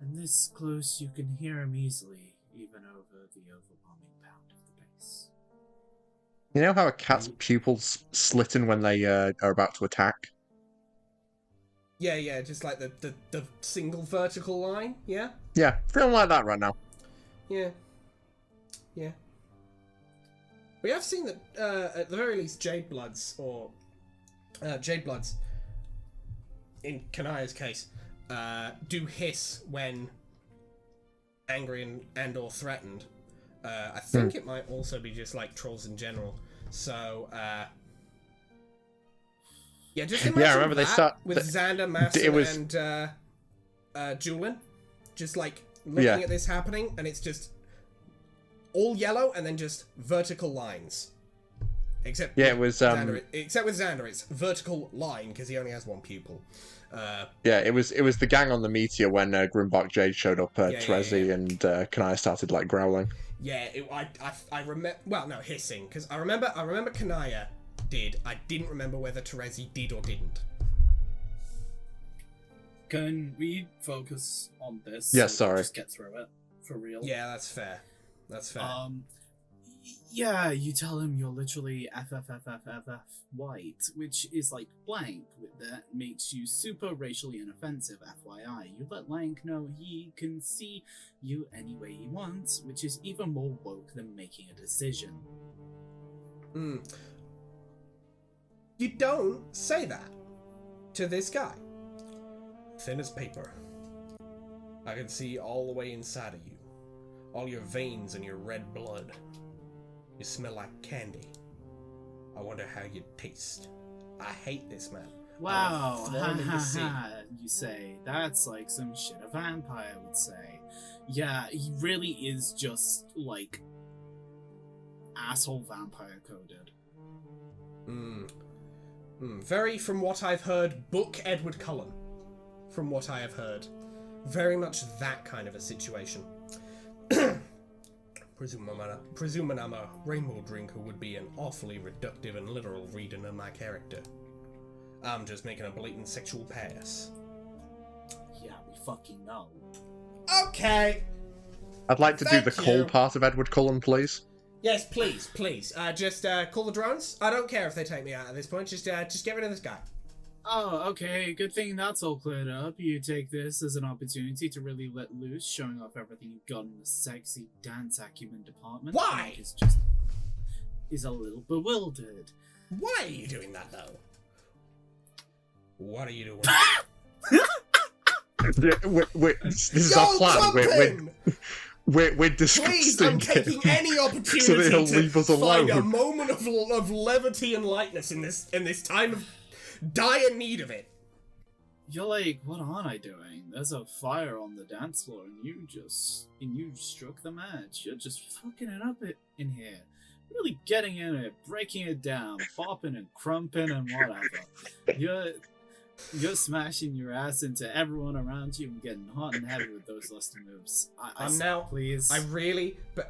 and this close you can hear him easily, even over the overwhelming pound of the bass. You know how a cat's pupils slitten when they are about to attack? Yeah, just like the single vertical line, yeah? Yeah, feeling like that right now. Yeah. We have seen that, at the very least, Jade Bloods, in Kanaya's case, do hiss when angry and or threatened. I think it might also be just like trolls in general. So, Yeah, just imagine I remember that they start with Xander, Masson, it was- and Julian, just like looking at this happening, and it's just all yellow and then just vertical lines. Except it was Xander, except with Xander, it's vertical line because he only has one pupil. it was the gang on the Meteor when Grimbark Jade showed up. Terezi and Kanaya started like growling. Yeah, I remember. Well, no, hissing because I remember Kanaya did. I didn't remember whether Terezi did or didn't. Can we focus on this? Yeah, so we can sorry. just get through it for real. Yeah, that's fair. That's fair. Yeah, you tell him you're literally FFFFFF white, which is like blank, that makes you super racially inoffensive, FYI. You let Lank know he can see you any way he wants, which is even more woke than making a decision. You don't say that to this guy. Thin as paper. I can see all the way inside of you. All your veins and your red blood. You smell like candy. I wonder how you taste. I hate this man. Wow, Throw him in the sea. you say. That's like some shit a vampire would say. Yeah, he really is just, like, asshole vampire coded. Very, from what I've heard, book Edward Cullen. From what I have heard. Very much that kind of a situation. Presuming I'm a rainbow drinker would be an awfully reductive and literal reading of my character. I'm just making a blatant sexual pass. Yeah, we fucking know. Okay! I'd like to do the Thank call you. part of Edward Cullen, please. Yes, please. Just call the drones. I don't care if they take me out at this point. Just get rid of this guy. Oh, okay, good thing that's all cleared up. You take this as an opportunity to really let loose, showing off everything you've got in the sexy dance acumen department. Why? Is a little bewildered. Why are you doing that, though? What are you doing? This is our plan. We're discussing Please, I'm taking any opportunity so that he'll to leave us find a alone. moment of levity and lightness in this time of dire need of it. You're like, what am I doing? There's a fire on the dance floor, and you struck the match. You're just fucking it up in here. Really getting in it, breaking it down, bopping and crumping and whatever. You're smashing your ass into everyone around you and getting hot and heavy with those lusty moves. Please.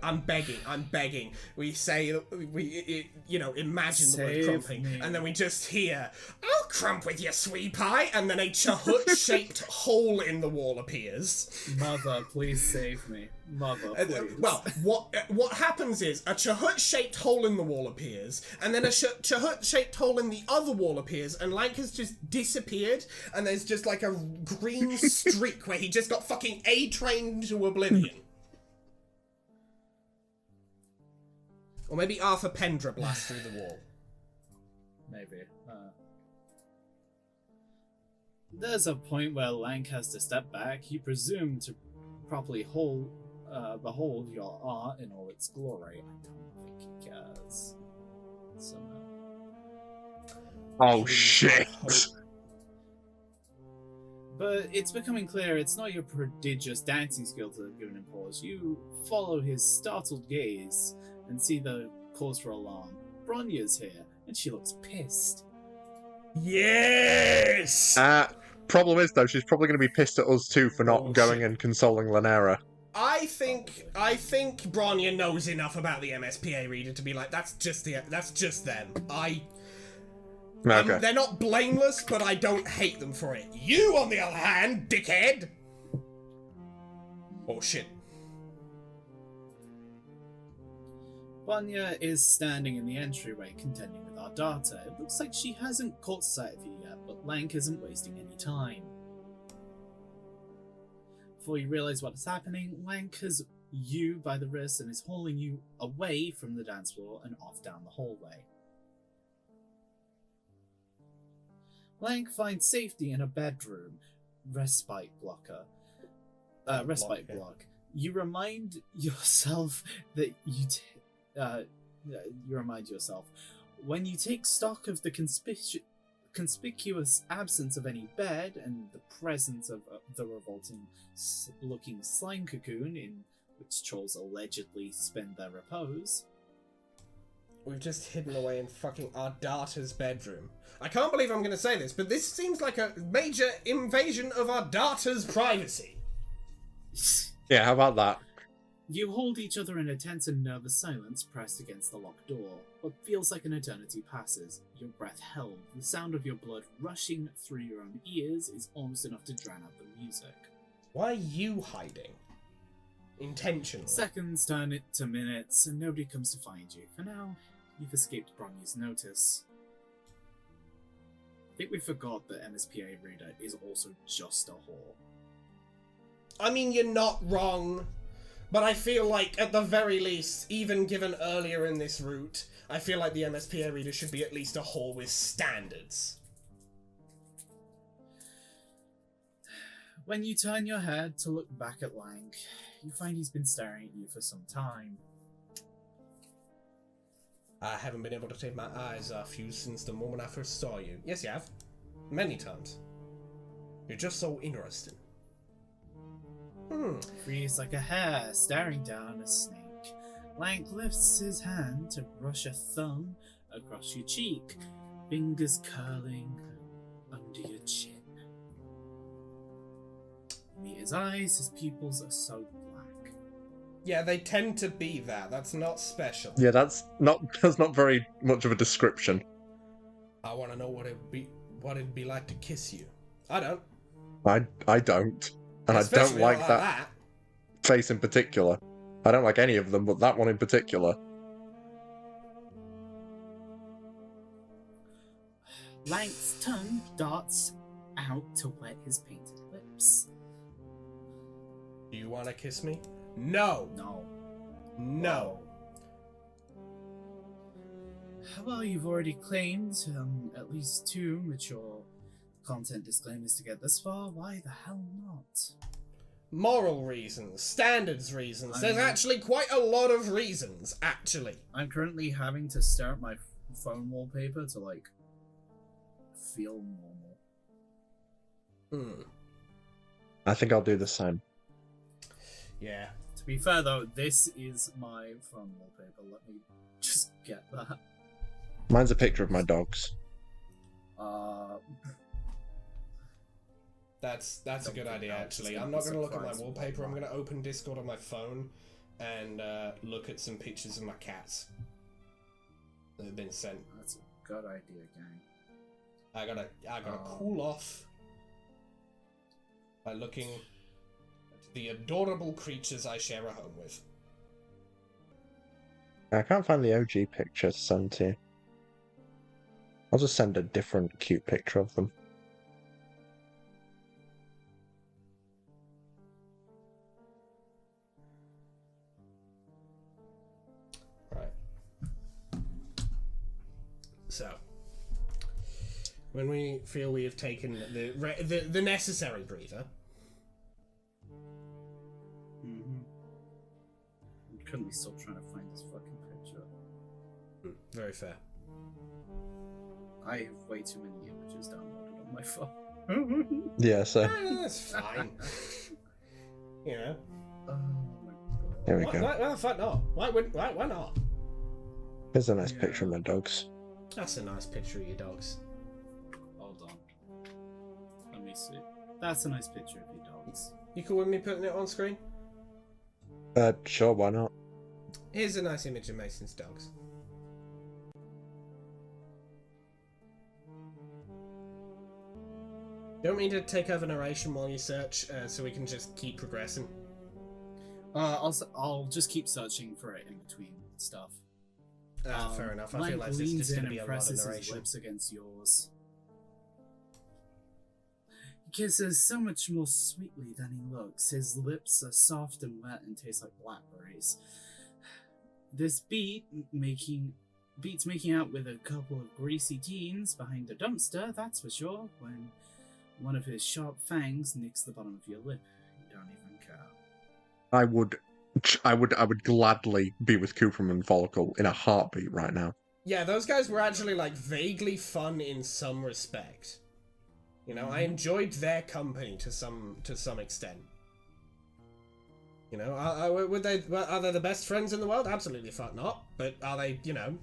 I'm begging. We say, imagine the word Save crumping, me. and then we just hear, I'll crump with you, sweet pie, and then a Chahut-shaped hole in the wall appears. Mother, please save me. Mother, please. Well, what happens is a Chahut-shaped hole in the wall appears, and then a Chahut-shaped hole in the other wall appears, and Lank has just disappeared, and there's just like a green streak where he just got fucking A-trained to oblivion. Or maybe Arthur Pendra blasts through the wall. Maybe. There's a point where Lank has to step back. You presume to properly behold your art in all its glory. I don't think he cares. Somehow. Oh shit! But it's becoming clear it's not your prodigious dancing skills that have given him pause. You follow his startled gaze and see the cause for alarm. Bronya's here, and she looks pissed. Yes! Problem is though, she's probably going to be pissed at us too for not going and consoling Lanera. I think Bronya knows enough about the MSPA reader to be like, that's just them. Okay. They're not blameless, but I don't hate them for it. You, on the other hand, dickhead! Oh shit. Bronya is standing in the entryway contending with our data. It looks like she hasn't caught sight of you yet, but Lank isn't wasting any time. Before you realize what is happening, Lank has you by the wrist and is hauling you away from the dance floor and off down the hallway. Lank finds safety in a bedroom. Respite block. You remind yourself that you remind yourself when you take stock of the conspicuous absence of any bed and the presence of the revolting looking slime cocoon in which trolls allegedly spend their repose. We've just hidden away in fucking our daughter's bedroom. I can't believe I'm going to say this, but this seems like a major invasion of our daughter's privacy. Yeah, how about that? You hold each other in a tense and nervous silence pressed against the locked door. What feels like an eternity passes, your breath held. The sound of your blood rushing through your own ears is almost enough to drown out the music. Why are you hiding? Intentionally. Seconds turn it to minutes, and nobody comes to find you. For now, you've escaped Bronny's notice. I think we forgot that MSPA Reader is also just a whore. I mean, you're not wrong, but I feel like, at the very least, even given earlier in this route, I feel like the MSPA Reader should be at least a whore with standards. When you turn your head to look back at Lang, you find he's been staring at you for some time. I haven't been able to take my eyes off you since the moment I first saw you. Yes, you have. Many times. You're just so interesting. Freeze like a hare staring down a snake. Lang lifts his hand to brush a thumb across your cheek, fingers curling under your chin. You meet his eyes, his pupils are so black. Yeah, they tend to be that. That's not special. Yeah, that's not very much of a description. I want to know what it'd be like to kiss you. I don't. I don't. And Especially I don't like not that face in particular. I don't like any of them, but that one in particular. Lang's tongue darts out to wet his painted lips. Do you want to kiss me? No. No. No. Well, you've already claimed at least 2 mature content disclaimers to get this far. Why the hell not? Moral reasons, standards reasons. There's actually quite a lot of reasons, actually. I'm currently having to stare at my phone wallpaper to, like, feel normal. I think I'll do the same. Yeah. To be fair, though, this is my phone wallpaper. Let me just get that. Mine's a picture of my dogs. That's a good idea, actually. I'm not going to look at my wallpaper. I'm going to open Discord on my phone and look at some pictures of my cats that have been sent. That's a good idea, gang. I gotta cool off by looking at the adorable creatures I share a home with. I can't find the OG picture to send to you. I'll just send a different cute picture of them. So, when we feel we have taken the necessary breather, Couldn't be still trying to find this fucking picture. Very fair. I have way too many images downloaded on my phone. Yeah, so That's fine. You know. Oh my god. here we Why go. the fuck not? Why not? Here's a nice picture of my dogs. That's a nice picture of your dogs. Hold on. Let me see. That's a nice picture of your dogs. You cool with me putting it on screen? Sure, why not? Here's a nice image of Mason's dogs. Don't mean to take over narration while you search, so we can just keep progressing. I'll just keep searching for it in between stuff. Fair enough. I Lang feel like there's leans just in going to be and a lot of presses his narration. lips against yours. He kisses so much more sweetly than he looks. His lips are soft and wet and taste like blackberries. This beats making out with a couple of greasy teens behind a dumpster, that's for sure, when one of his sharp fangs nicks the bottom of your lip. You don't even care. I would gladly be with Cooperman Follicle in a heartbeat right now. Yeah, those guys were actually, like, vaguely fun in some respect. You know, I enjoyed their company to some extent. You know, are they the best friends in the world? Absolutely fuck not. But are they, you know,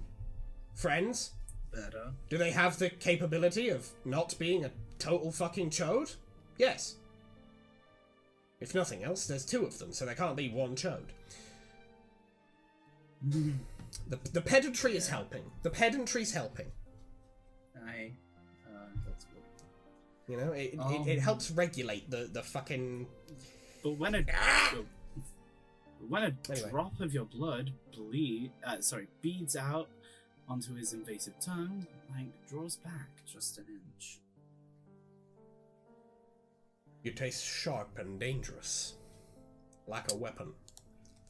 friends? Better. Do they have the capability of not being a total fucking chode? Yes. If nothing else, there's two of them, so there can't be one chode. The pedantry is helping. The pedantry's helping. Aye. That's good. You know, it helps regulate the fucking... But when a Anyway. drop of your blood beads out onto his invasive tongue, Lank draws back just an inch. You taste sharp and dangerous. Like a weapon.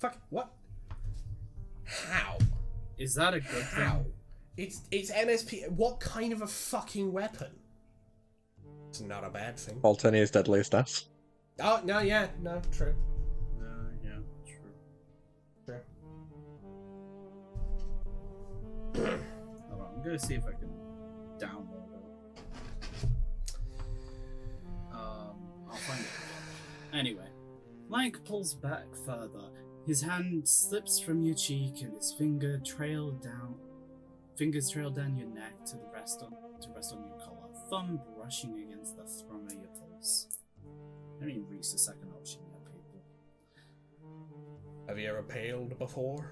Fuck, what? How? Is that a good How? thing? It's MSP. What kind of a fucking weapon? It's not a bad thing. Altenia's deadliest ass. Oh, no, yeah, no, true. Yeah, true. True. Hold on, I'm gonna see if I can download it. I'll find it. Anyway, Lank pulls back further. His hand slips from your cheek and his fingers trail down your neck to rest on your collar, thumb brushing against the thrum of your pulse. I haven't even reached the second option yet, people. Have you ever paled before?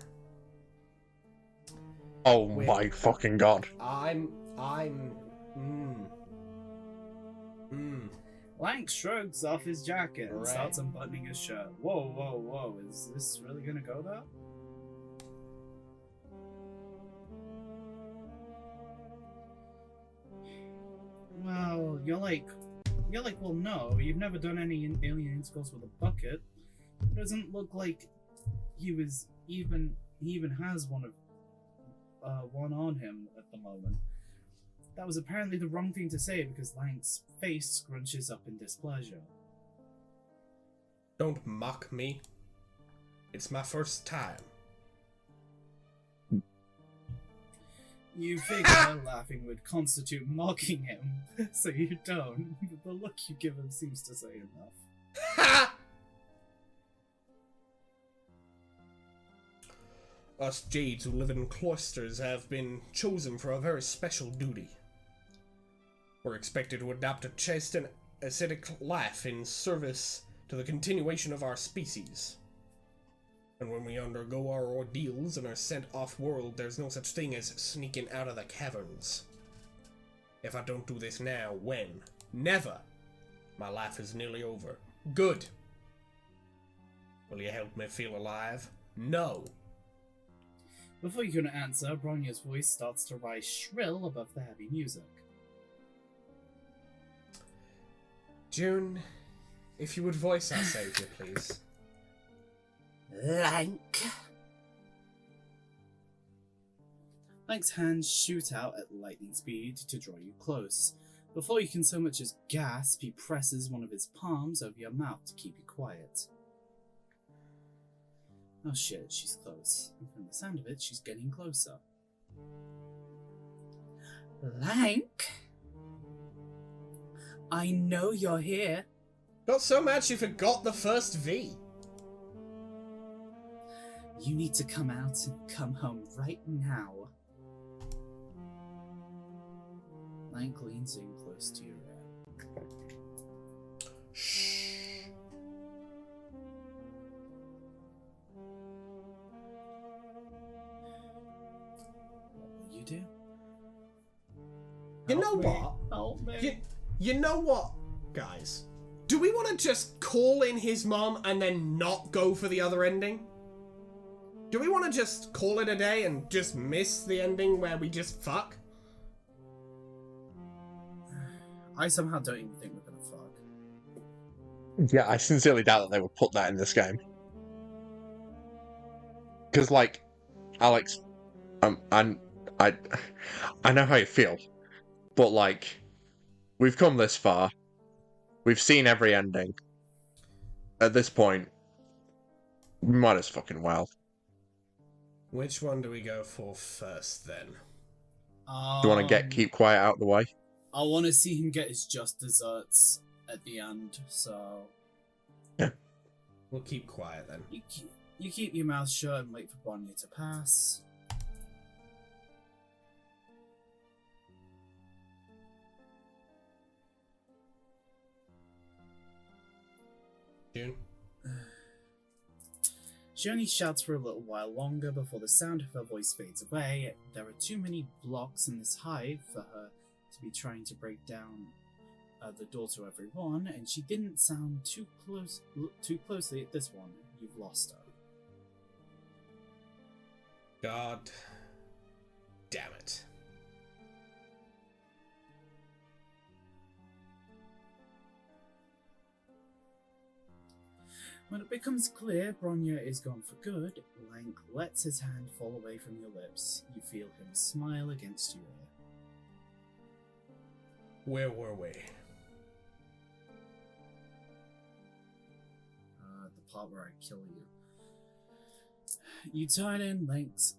Oh Wait. my fucking god. Lank shrugs off his jacket and Right. starts unbuttoning his shirt. Whoa, is this really gonna go there? Well, you're like, well, no, you've never done any alien intercourse with a bucket. It doesn't look like he even has one on him at the moment. That was apparently the wrong thing to say because Lank's face scrunches up in displeasure. Don't mock me. It's my first time. You figure laughing would constitute mocking him, so you don't, but the look you give him seems to say enough. Ha! Us Jades who live in cloisters have been chosen for a very special duty. We're expected to adopt a chaste and ascetic life in service to the continuation of our species. And when we undergo our ordeals and are sent off-world, there's no such thing as sneaking out of the caverns. If I don't do this now, when? Never. My life is nearly over. Good. Will you help me feel alive? No. Before you can answer, Bronya's voice starts to rise shrill above the heavy music. June, if you would voice our savior, please. Lank. Lank's hands shoot out at lightning speed to draw you close. Before you can so much as gasp, he presses one of his palms over your mouth to keep you quiet. Oh shit, she's close. And from the sound of it, she's getting closer. Lank? I know you're here. Not so much you forgot the first V. You need to come out and come home right now. Lank leans in close to your ear. Shh. What will you do? You know Help me. what? Help me. You know what, guys? Do we want to just call in his mom and then not go for the other ending? Do we want to just call it a day and just miss the ending where we just fuck? I somehow don't even think we're gonna fuck. Yeah, I sincerely doubt that they would put that in this game. Because, like, Alex, I know how you feel, but, like, we've come this far. We've seen every ending. At this point, we might as fucking well. Which one do we go for first, then? Do you want to keep quiet out the way? I want to see him get his just desserts at the end, so... Yeah. We'll keep quiet then. You keep your mouth shut and wait for Bronya to pass. June? She only shouts for a little while longer before the sound of her voice fades away. There are too many blocks in this hive for her to be trying to break down the door to everyone, and she didn't sound too closely at this one. You've lost her. God damn it. When it becomes clear Bronya is gone for good, Lank lets his hand fall away from your lips. You feel him smile against your ear. Where were we? The part where I kill you. You turn in Lank's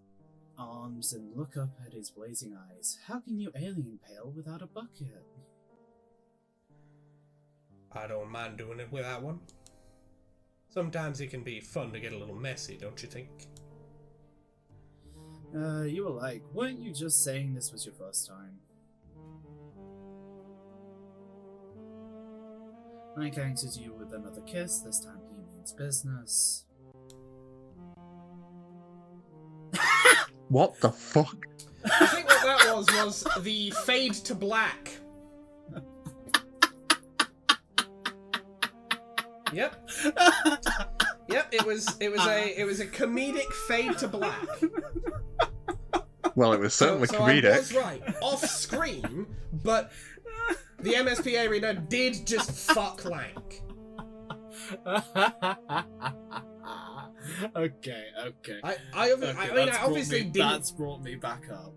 arms and look up at his blazing eyes. How can you alien pale without a bucket? I don't mind doing it without one. Sometimes it can be fun to get a little messy, don't you think? You were like, weren't you just saying this was your first time? Lank answers you with another kiss. This time he means business. What the fuck? I think what that was the fade to black. Yep. Yep, it was a comedic fade to black. Well, it was certainly so comedic. I was right. Off screen, but the MSPA reader did just fuck Lank. Okay. I obviously didn't. That's brought me back up.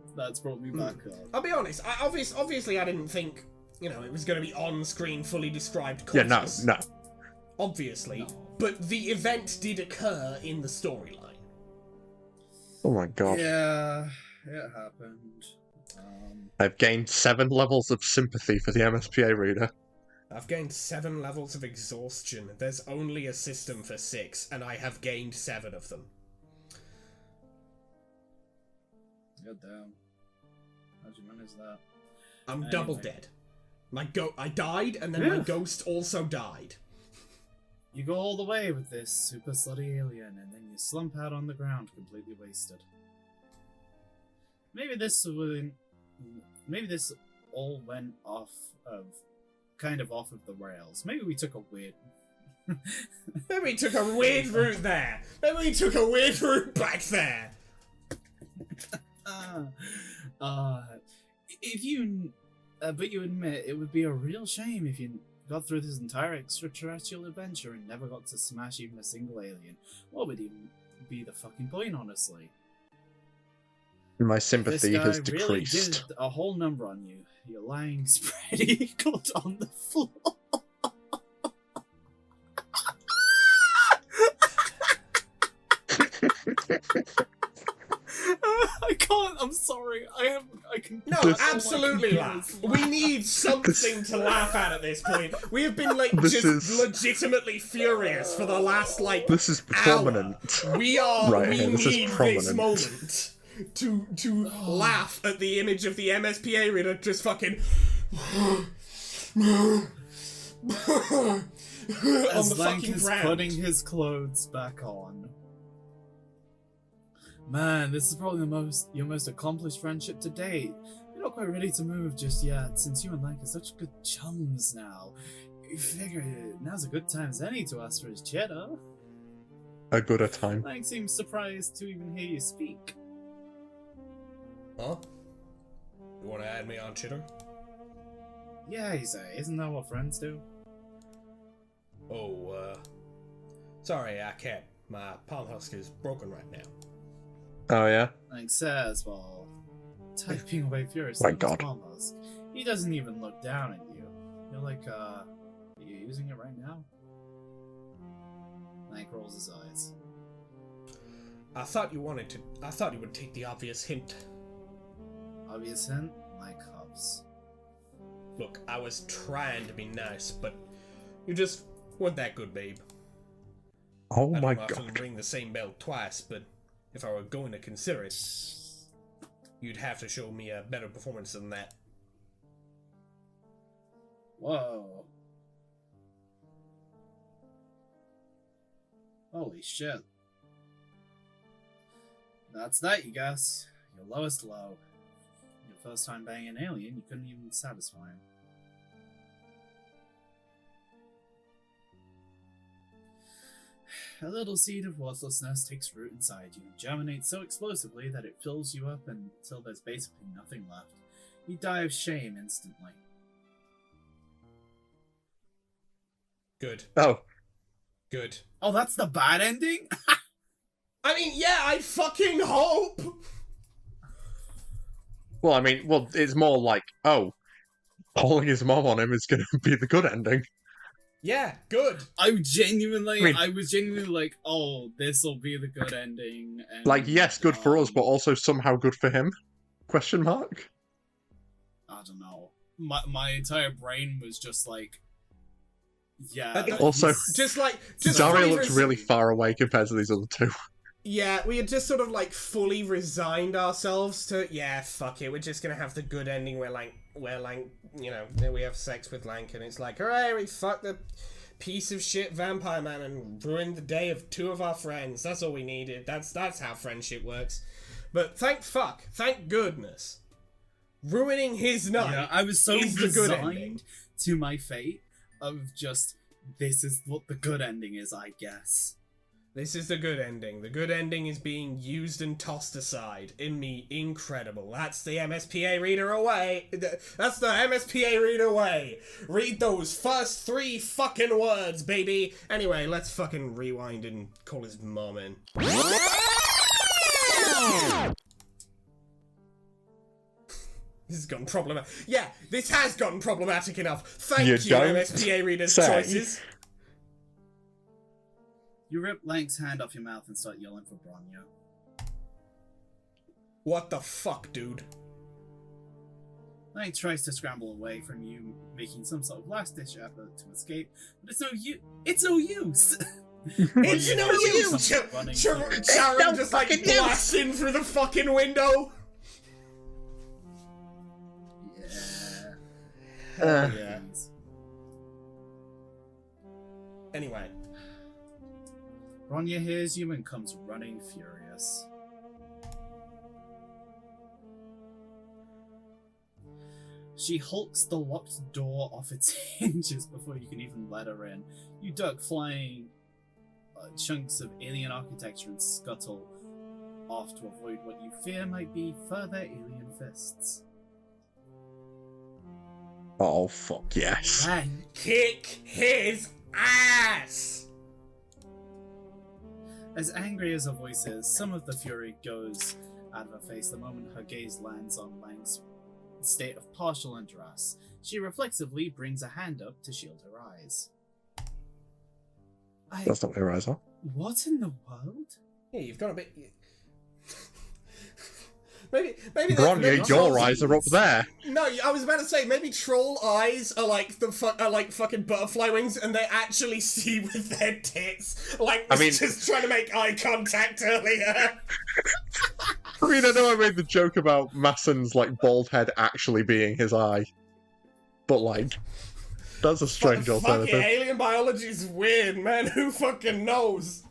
I'll be honest. Obviously, I didn't think it was going to be on screen, fully described. Yeah, Context. no. Obviously, but the event did occur in the storyline. Oh my god. Yeah, it happened. I've gained 7 levels of sympathy for the MSPA reader. I've gained 7 levels of exhaustion. There's only a system for 6, and I have gained 7 of them. God damn. How'd you manage that? I'm Anyway. double dead. I died, and then my ghost also died. You go all the way with this super slutty alien, and then you slump out on the ground, completely wasted. Maybe this all went off of the rails. Maybe we took a weird Maybe we took a weird route there. Maybe we took a weird route back there. But you admit it would be a real shame if you got through this entire extraterrestrial adventure and never got to smash even a single alien. What would even be the fucking point, honestly? My sympathy This guy has really decreased. did a whole number on you. You're lying spread eagled on the floor. I can't. I'm sorry. I can. No, absolutely laugh. We need something to laugh at this point. We have been legitimately furious for the last This is prominent. hour. We need this moment to laugh at the image of the MSPA reader just fucking As on the Lank fucking is ground. putting his clothes back on. Man, this is probably your most accomplished friendship to date. You're not quite ready to move just yet, since you and Lank are such good chums now. You figure now's a good time as any to ask for his cheddar. A good a time. Lank seems surprised to even hear you speak. Huh? You want to add me on, Chitter? Yeah, you say, isn't that what friends do? Oh, sorry, I can't. My palm husk is broken right now. Oh yeah? Lank says while typing away furiously My on his God. palm husk. He doesn't even look down at you. You're like, are you using it right now? Lank rolls his eyes. I thought you would take the obvious hint. Obviously, like Hubs. Look, I was trying to be nice, but you just weren't that good, babe. Oh I my don't often god. ring the same bell twice, but if I were going to consider it, you'd have to show me a better performance than that. Whoa. Holy shit. That's that, you guys. Your lowest low. Your first time banging an alien, you couldn't even satisfy him. A little seed of worthlessness takes root inside you and germinates so explosively that it fills you up until there's basically nothing left. You die of shame instantly. Good. Oh, Good. Oh, that's the bad ending? I mean, yeah, I fucking hope! well, I mean, it's more like, oh, calling his mom on him is going to be the good ending. Yeah, good. I was genuinely I mean- oh, this'll be the good ending. And, Like, yes, good for us, but also somehow good for him? Question mark? I don't know. My entire brain was just like, yeah. Also, he's- Just Daria fully looks really far away compared to these other two. Yeah, we had just sort of like fully resigned ourselves to, yeah, fuck it, we're just gonna have the good ending where Lank, you know, we have sex with Lank and it's like, hooray, we fucked the piece of shit vampire man and ruined the day of two of our friends. That's all we needed. That's how friendship works. But thank goodness, ruining his night. Yeah, I was so is the good ending. resigned to my fate of just, this is what the good ending is, I guess. This is the good ending. The good ending is being used and tossed aside. Incredible. That's the MSPA reader away. That's the MSPA reader away. Read those first 3 fucking words, baby. Anyway, let's fucking rewind and call his mom in. This has gotten problematic. Yeah, this has gotten problematic enough. Thank you, don't MSPA readers' say. choices. You rip Lank's hand off your mouth and start yelling for Bronya. What the fuck, dude? Lank tries to scramble away from you, making some sort of last-ditch effort to escape, but it's no use. It's no use! It's no use! Running Sharon just like blasts in through the fucking window! Yeah. Yeah. Anyway. Bronya hears you and comes running furious. She hulks the locked door off its hinges before you can even let her in. You duck flying chunks of alien architecture and scuttle off to avoid what you fear might be further alien fists. Oh, fuck yes. Then, Kick his ass! as angry as her voice is, some of the fury goes out of her face the moment her gaze lands on Lang's state of partial undress. She reflexively brings a hand up to shield her eyes. That's not what your eyes are. What in the world? Yeah, you've got a bit... maybe Bronya, your eyes are up there. No, I was about to say, maybe troll eyes are like fucking butterfly wings and they actually see with their tits. Like, I mean- just trying to make eye contact earlier. I mean, I know I made the joke about Masson's, like, bald head actually being his eye. But, like, that's a strange Fucking alternative. alien biology's weird, man. Who fucking knows?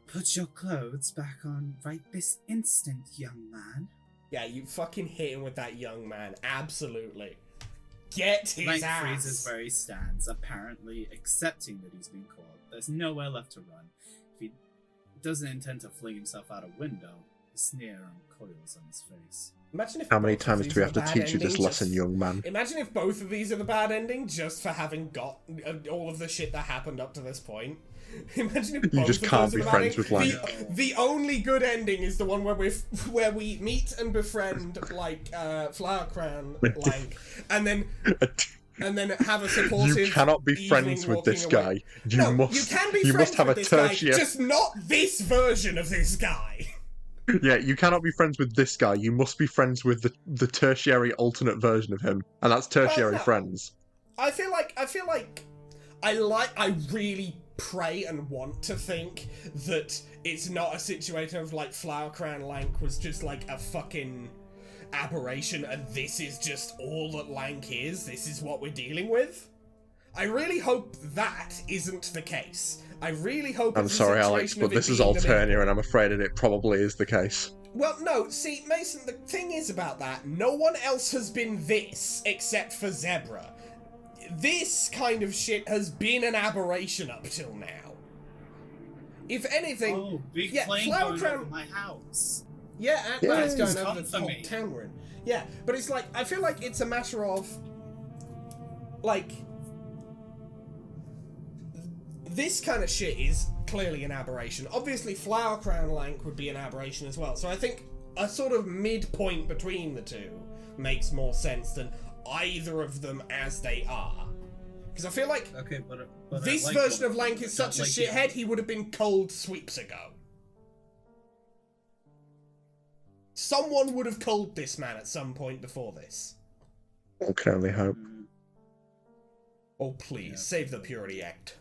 Put your clothes back on right this instant, young man. Yeah, you fucking hit him with that young man. Absolutely. Get his Lank ass. freezes where he stands, apparently accepting that he's been caught. There's nowhere left to run. If he doesn't intend to fling himself out a window, a sneer uncoils on his face. Imagine if How many both of times these do we are have to the bad teach you this ending, lesson, just- young man? Imagine if both of these are the bad ending just for having got all of the shit that happened up to this point. Imagine if You both just of can't those are be the bad friends ending. with Lank. The only good ending is the one where we meet and befriend like Flower Crown Lank, and then and then have a supportive. You cannot be evening friends with walking this away. guy. You can be you friends must have with a this guy, tertiary. just not this version of this guy. Yeah, you cannot be friends with this guy. You must be friends with the tertiary alternate version of him, and that's tertiary no. friends. I feel like I really pray and want to think that it's not a situation of like Flower Crown Lank was just like a fucking aberration and this is just all that Lank is. This is what we're dealing with. I really hope that isn't the case. I really hope I'm it's sorry, a Alex, situation but of it this is being the Alternia, and I'm afraid that it probably is the case. Well, no, see, Mason, the thing is about that, no one else has been this except for Zebra. This kind of shit has been an aberration up till now. If anything, big yeah, plane Flower going Crown, over my house. yeah, and Yeah, it's going it's over the come whole for me. town we're in. Yeah, but it's like, I feel like it's a matter of, like, this kind of shit is clearly an aberration. Obviously, Flower Crown Lank would be an aberration as well. So I think a sort of midpoint between the two makes more sense than either of them as they are. Because I feel like Okay, but this I like version one of Lank is such a like shithead, he would have been cold sweeps ago. Someone would have culled this man at some point before this. I can only hope. Oh, please, save the Purity Act.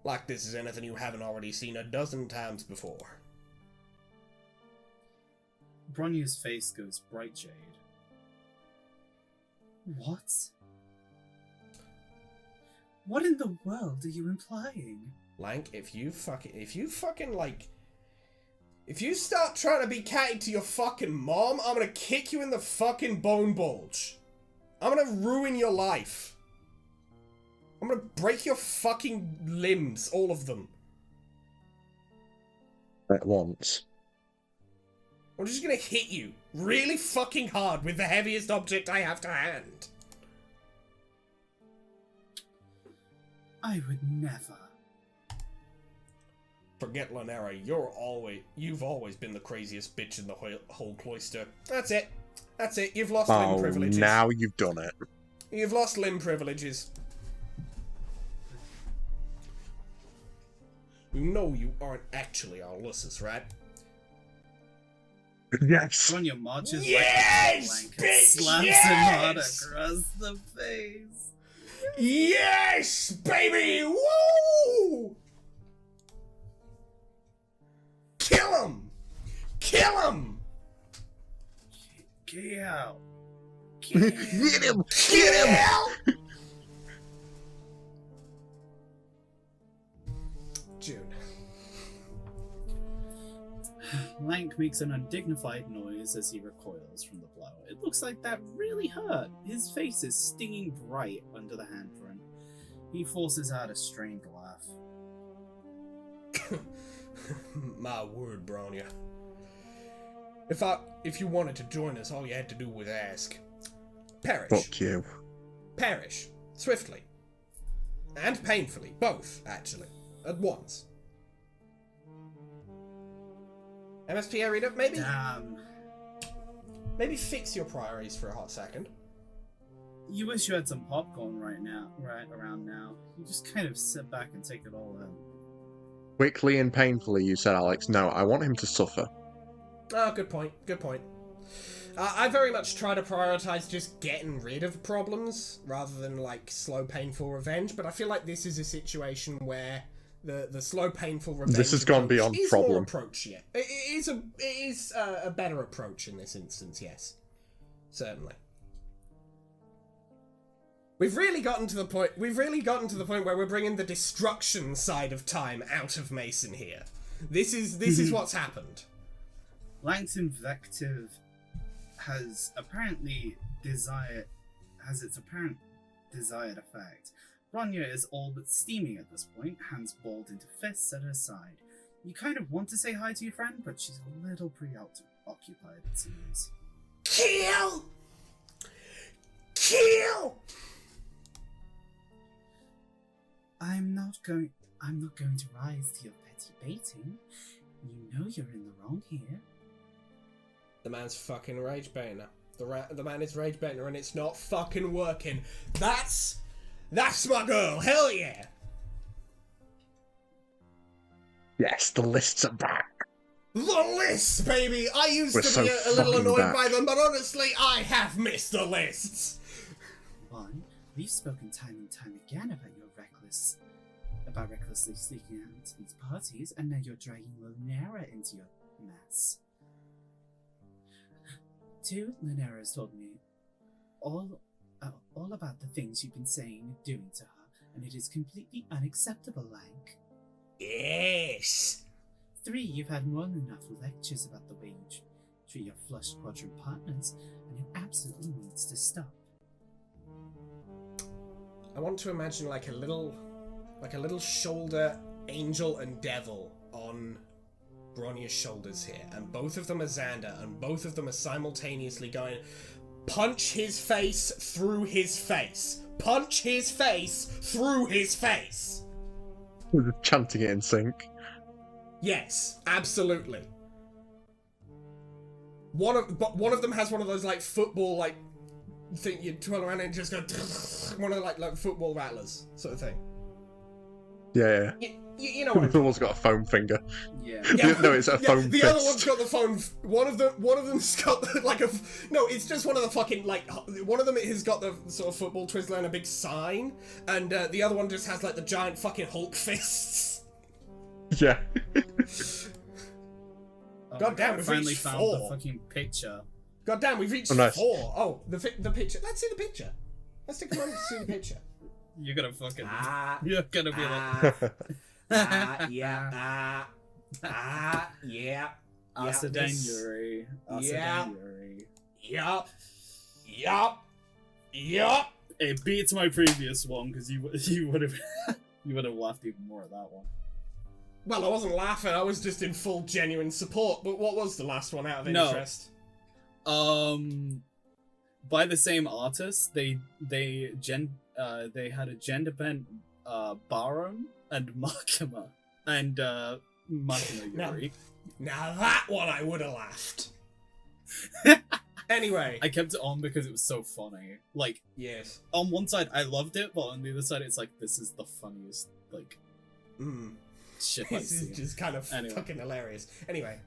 Like this is anything you haven't already seen a dozen times before. Bronya's face goes bright jade. What? What in the world are you implying? Lank, if you start trying to be catty to your fucking mom, I'm gonna kick you in the fucking bone bulge. I'm gonna ruin your life. I'm gonna break your fucking limbs, all of them. At once. I'm just gonna hit you really fucking hard with the heaviest object I have to hand. I would never. Forget Lanera, you've always been the craziest bitch in the whole cloister. That's it. That's it. You've lost limb privileges. Now you've done it. You've lost limb privileges. You know you aren't actually Ulysses, right? Yes! Bronya marches Yes, like a bitch, slaps yes! him hard across the face. Yes, baby! Woo! Kill him! Kill him! Get out. Get him! Get him! June. Lank makes an undignified noise as he recoils from the blow. It looks like that really hurt. His face is stinging bright under the handprint. He forces out a strained laugh. My word, Bronya. If you wanted to join us, all you had to do was ask. Perish. Fuck you. Perish. Swiftly. And painfully. Both, actually. At once. MSP Arena, maybe? Damn. Maybe fix your priorities for a hot second. You wish you had some popcorn right around now. You just kind of sit back and take it all in. Quickly and painfully, you said, Alex. No, I want him to suffer. Oh, good point. Good point. I very much try to prioritize just getting rid of problems rather than like slow, painful revenge. But I feel like this is a situation where the slow, painful revenge. This has gone beyond is problem. More approach, yeah. It is a better approach in this instance. Yes, certainly. We've really gotten to the point. We've really gotten to the point where we're bringing the destruction side of time out of Mason here. This is what's happened. Lank's invective has its apparent desired effect. Bronya is all but steaming at this point, hands balled into fists at her side. You kind of want to say hi to your friend, but she's a little preoccupied, it seems. Kill! Kill! I'm not going to rise to your petty baiting. You know you're in the wrong here. The man's fucking rage baiting her. The man is rage baiting and it's not fucking working. That's my girl. Hell yeah. Yes, the lists are back. The lists, baby! I used We're to so be a little fucking annoyed back. by them, but honestly, I have missed the lists. One, we've spoken time and time again about recklessly sneaking out to these parties, and now you're dragging Lunera into your mess. Two, Lunera has told me all about the things you've been saying and doing to her, and it is completely unacceptable, Lank. Yes. Three, you've had more than enough lectures about the way you treat your flush quadrant partners, and it absolutely needs to stop. I want to imagine like a little shoulder angel and devil on Bronya's shoulders here, and both of them are Xander, and both of them are simultaneously going, punch his face through his face. Punch his face through his face. Chanting it in sync. Yes, absolutely. One of them has one of those like football like thing you twirl around and just go one of the, like football rattlers sort of thing. Yeah. You know what? The other one's got a foam finger. Yeah. No, it's a foam The fist. other one's got the phone. One of them's got like a. No, it's just one of the fucking like. One of them has got the sort of football Twizzler and a big sign, and the other one just has like the giant fucking Hulk fists. Yeah. God damn, we've finally reached found 4. the fucking picture. God damn, we've reached Oh, nice. 4. Oh, the picture. Let's see the picture. Let's take a moment to see the picture. You're gonna fucking. Ah. You're gonna be like. Yeah. Yeah. Asadane Yuri. Yeah. Yuri. Yup. It beats my previous one because you would have you would have laughed even more at that one. Well, I wasn't laughing. I was just in full genuine support. But what was the last one out of interest? By the same artist, they had a gender bent Barum and Makima and Makima Yuri. Now that one I would have laughed. Anyway. I kept it on because it was so funny. Like, Yes. on one side I loved it, but on the other side it's like, this is the funniest like shit I've This is seen. just kind of Anyway. fucking hilarious. Anyway.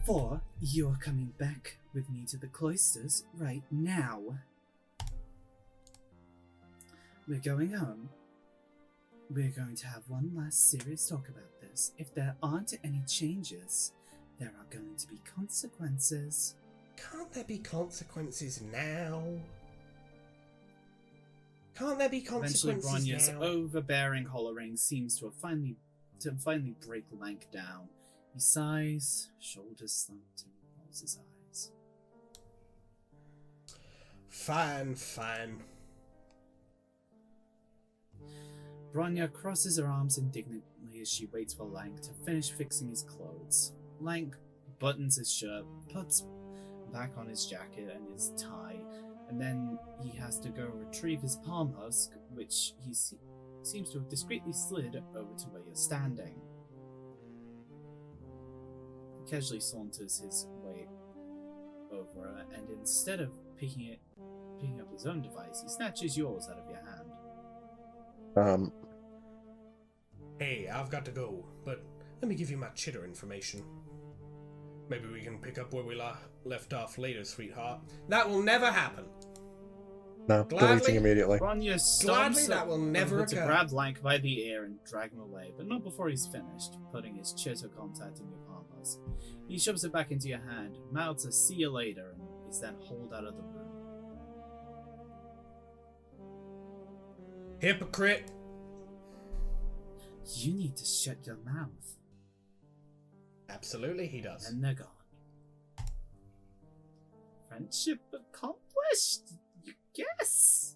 4, you're coming back with me to the cloisters right now. We're going home. We're going to have one last serious talk about this. If there aren't any changes, there are going to be consequences. Can't there be consequences now? Can't there be Eventually, consequences Bronya's now? overbearing hollering seems to have finally break Lank down. He sighs, shoulders slumped, and rolls his eyes. Fine. Bronya crosses her arms indignantly as she waits for Lank to finish fixing his clothes. Lank buttons his shirt, puts back on his jacket and his tie, and then he has to go retrieve his palm husk, which he seems to have discreetly slid over to where you're standing. He casually saunters his way over, and instead of picking up his own device, he snatches yours out of your hand. Hey, I've got to go, but let me give you my chitter information. Maybe we can pick up where we left off later, sweetheart. That will never happen. No, Gladly. deleting immediately. Bronya Gladly, stomps that will never over to occur. grab Lank by the ear and drag him away, but not before he's finished, putting his chitter contact in your palm husk. He shoves it back into your hand, mouths a "see you later," and is then hauled out of the room. Hypocrite. You need to shut your mouth. Absolutely, he does. And they're gone. Friendship accomplished, you guess?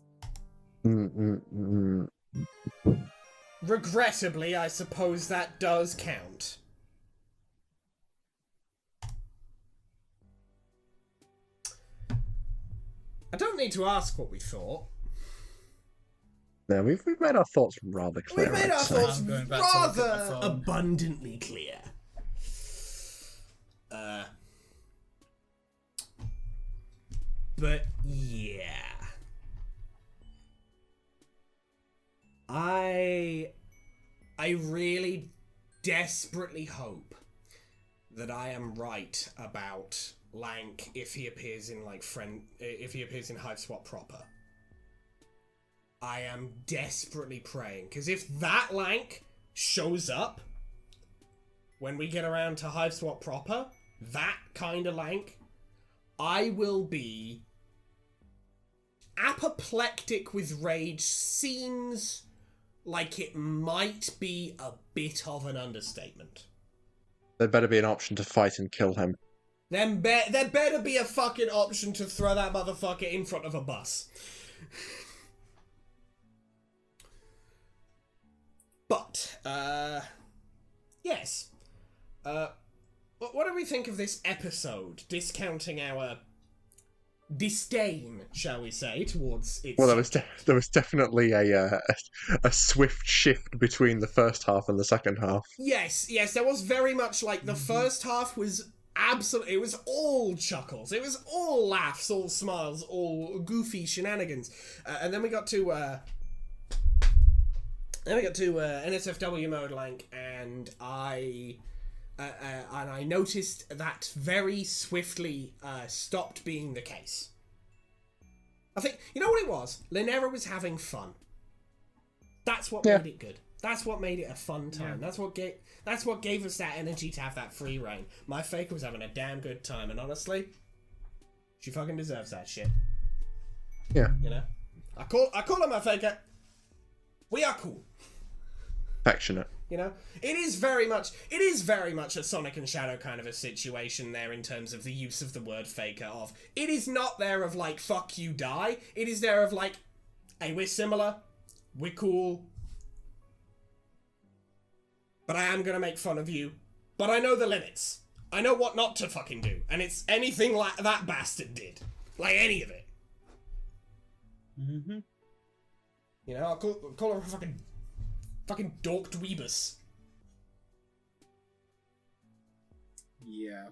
Regrettably, I suppose that does count. I don't need to ask what we thought. No, we've made our thoughts rather clear. We've made our I'd say. thoughts I'm going back to look at my rather phone. abundantly clear. But yeah. I really desperately hope that I am right about Lank if he appears in Hiveswap proper. I am desperately praying, because if that Lank shows up when we get around to Hiveswap proper, that kind of Lank, I will be apoplectic with rage. Seems like it might be a bit of an understatement. There better be an option to fight and kill him. There better be a fucking option to throw that motherfucker in front of a bus. But, yes. What do we think of this episode? Discounting our disdain, shall we say, towards its... Well, there was definitely a swift shift between the first half and the second half. Yes, there was very much like the first half was absolutely... It was all chuckles. It was all laughs, all smiles, all goofy shenanigans. And then we got to... NSFW mode, Lank, and I noticed that very swiftly stopped being the case. I think, you know what it was? Linera was having fun. That's what made it good. That's what made it a fun time. Yeah. That's what gave us that energy to have that free reign. My Faker was having a damn good time, and honestly, she fucking deserves that shit. Yeah. You know? I call her my Faker. We are cool. Affectionate. You know, it is very much a Sonic and Shadow kind of a situation there in terms of the use of the word faker. Of it is not there of like fuck you die. It is there of like, hey, we're similar, we're cool, but I am gonna make fun of you. But I know the limits. I know what not to fucking do, and it's anything like that bastard did, like any of it. Mm-hmm. You know, I'll call her a fucking dork dweebus. Yeah.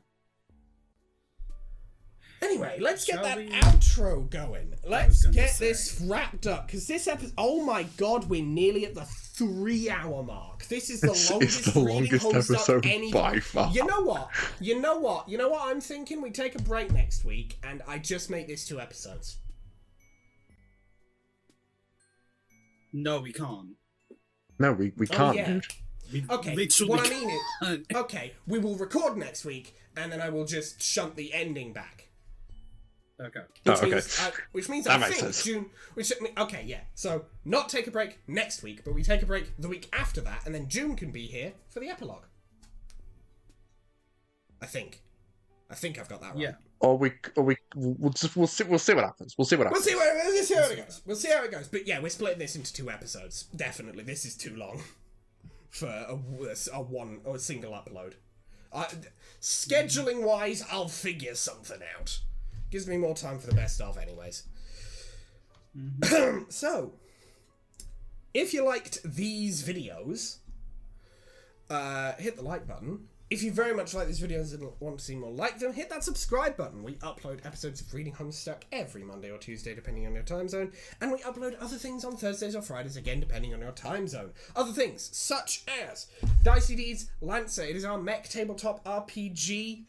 Anyway, let's get that we- outro going. Let's get this wrapped up, because this episode... Oh my god, we're nearly at the 3-hour mark. This is the longest It's the reading longest Homestuck episode any... by far. You know what I'm thinking? We take a break next week, and I just make this 2 episodes. No, we can't. No, we can't, yeah. dude. We Okay, literally what I mean is... can't. Okay, we will record next week, and then I will just shunt the ending back. Okay. Which means That I makes think sense. June. Okay, yeah. So not take a break next week, but we take a break the week after that, and then June can be here for the epilogue. I think I've got that right. Yeah. We'll see what happens. We'll see how it goes. But yeah, we're splitting this into 2 episodes. Definitely, this is too long for a single upload. Scheduling wise, I'll figure something out. Gives me more time for the best of, anyways. Mm-hmm. So, if you liked these videos, hit the like button. If you very much like these videos and want to see more like them, hit that subscribe button. We upload episodes of Reading Homestuck every Monday or Tuesday, depending on your time zone. And we upload other things on Thursdays or Fridays, again, depending on your time zone. Other things, such as Dicey Deeds Lancer. It is our mech tabletop RPG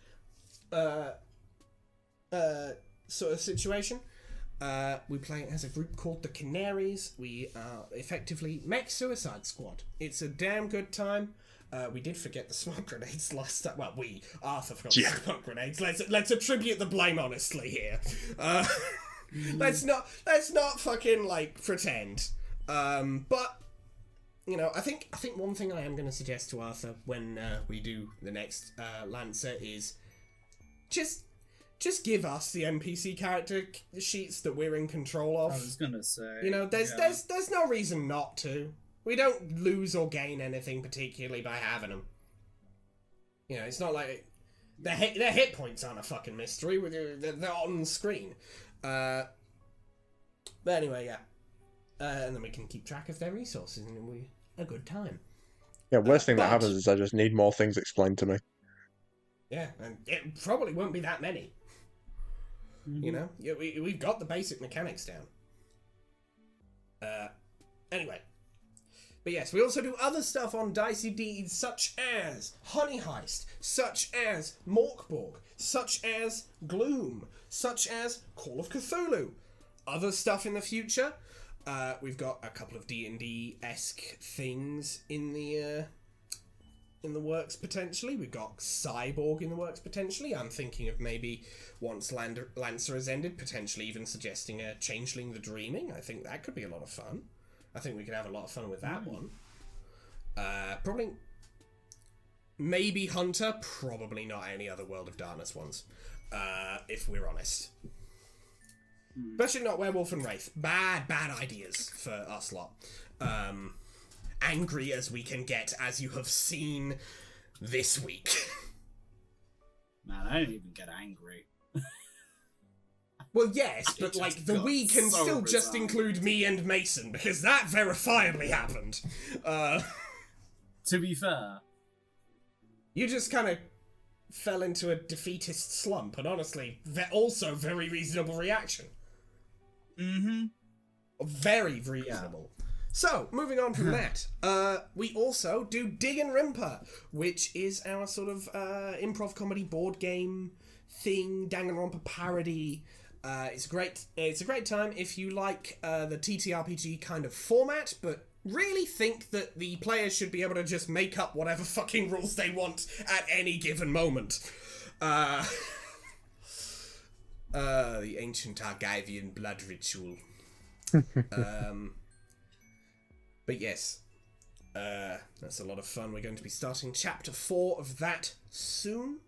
sort of situation. We play it as a group called the Canaries. We are effectively Mech Suicide Squad. It's a damn good time. We did forget the smoke grenades last time. Well, Arthur forgot the smoke grenades. Let's attribute the blame honestly here. Let's not fucking like pretend. But you know, I think one thing I am going to suggest to Arthur when we do the next Lancer is just give us the NPC character sheets that we're in control of. I was gonna say. You know, there's no reason not to. We don't lose or gain anything particularly by having them. You know, it's not like their hit points aren't a fucking mystery. They're on screen. But anyway, yeah. And then we can keep track of their resources, and we a good time. Yeah, worst thing that happens is I just need more things explained to me. Yeah, and it probably won't be that many. You know, we've got the basic mechanics down. Anyway. But yes, we also do other stuff on Dicey Deeds, such as Honey Heist, such as Morkborg, such as Gloom, such as Call of Cthulhu. Other stuff in the future. We've got a couple of D&D-esque things in the works potentially. We've got Cyborg in the works potentially. I'm thinking of maybe once Lancer has ended, potentially even suggesting a Changeling the Dreaming. I think that could be a lot of fun. I think we could have a lot of fun with that one. Probably... Maybe Hunter, probably not any other World of Darkness ones. If we're honest. Especially not Werewolf and Wraith. Bad ideas for us lot. Angry as we can get, as you have seen this week. Man, I don't even get angry. Well, yes, but like the we can so still just include me and Mason, because that verifiably happened. To be fair, you just kind of fell into a defeatist slump, and honestly, also very reasonable reaction. Mm-hmm. Very reasonable. Yeah. So, moving on from that, we also do Dig and Rimper, which is our sort of improv comedy board game thing, Danganronpa parody. It's a great time if you like the TTRPG kind of format, but really think that the players should be able to just make up whatever fucking rules they want at any given moment. The ancient Argivian blood ritual. But yes, that's a lot of fun. We're going to be starting chapter 4 of that soon.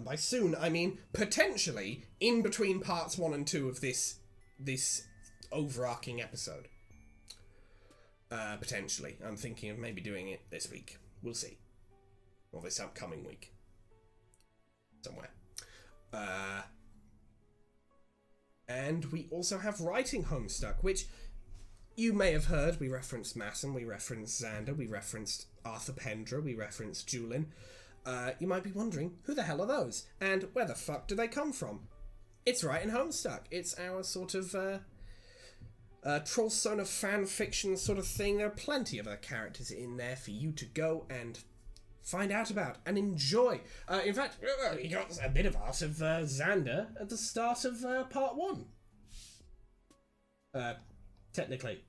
By soon, I mean potentially in between parts 1 and 2 of this overarching episode. Potentially. I'm thinking of maybe doing it this week. We'll see. Or this upcoming week. Somewhere. And we also have writing Homestuck, which you may have heard. We referenced Masson, we referenced Xander, we referenced Arthur Pendra, we referenced Julin. You might be wondering, who the hell are those? And where the fuck do they come from? It's Writing Homestuck. It's our sort of Trollsona fan fiction sort of thing. There are plenty of other characters in there for you to go and find out about and enjoy. In fact, you got a bit of art of Xander at the start of part 1. Technically.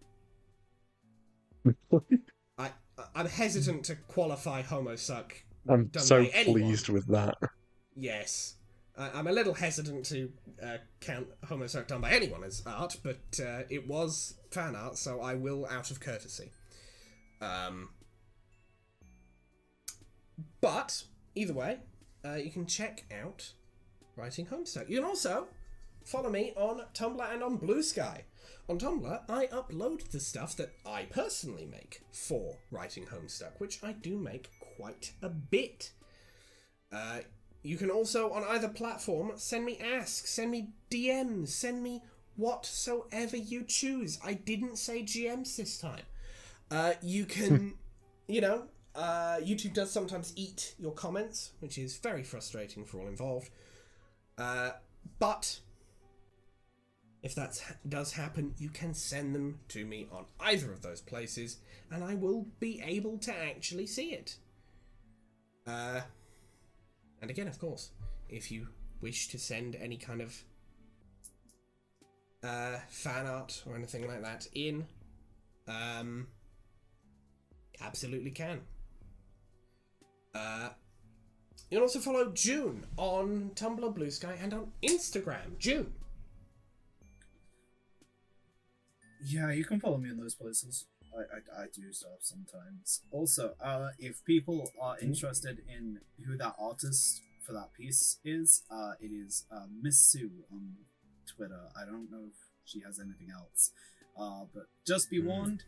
I'm hesitant to qualify Homestuck. I'm so pleased with that. Yes. I'm a little hesitant to count Homestuck done by anyone as art, but it was fan art, so I will out of courtesy. But, either way, you can check out Writing Homestuck. You can also follow me on Tumblr and on Blue Sky. On Tumblr, I upload the stuff that I personally make for Writing Homestuck, which I do make quite a bit. You can also, on either platform, send me asks, send me DMs, send me whatsoever you choose. I didn't say GMs this time. You can, YouTube does sometimes eat your comments, which is very frustrating for all involved. But if that does happen, you can send them to me on either of those places, and I will be able to actually see it. And again, of course, if you wish to send any kind of fan art or anything like that in, absolutely can. You can also follow June on Tumblr, Blue Sky, and on Instagram. June. Yeah, you can follow me in those places. I do stuff sometimes. Also, if people are interested in who that artist for that piece is, it is Miss Sue on Twitter. I don't know if she has anything else. But just be warned,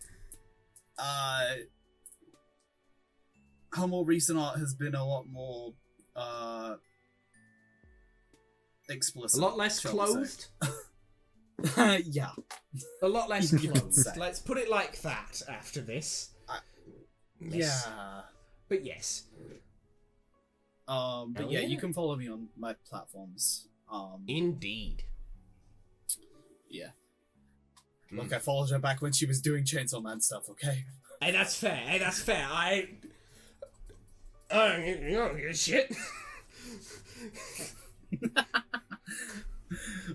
her more recent art has been a lot more explicit. A lot less clothed? Yeah. A lot less clothed. Let's put it like that after this. Yeah. But yes. But yeah, you can follow me on my platforms. Indeed. Yeah. Look, I followed her back when she was doing Chainsaw Man stuff, okay? Hey, that's fair. Hey, that's fair. I don't give a shit.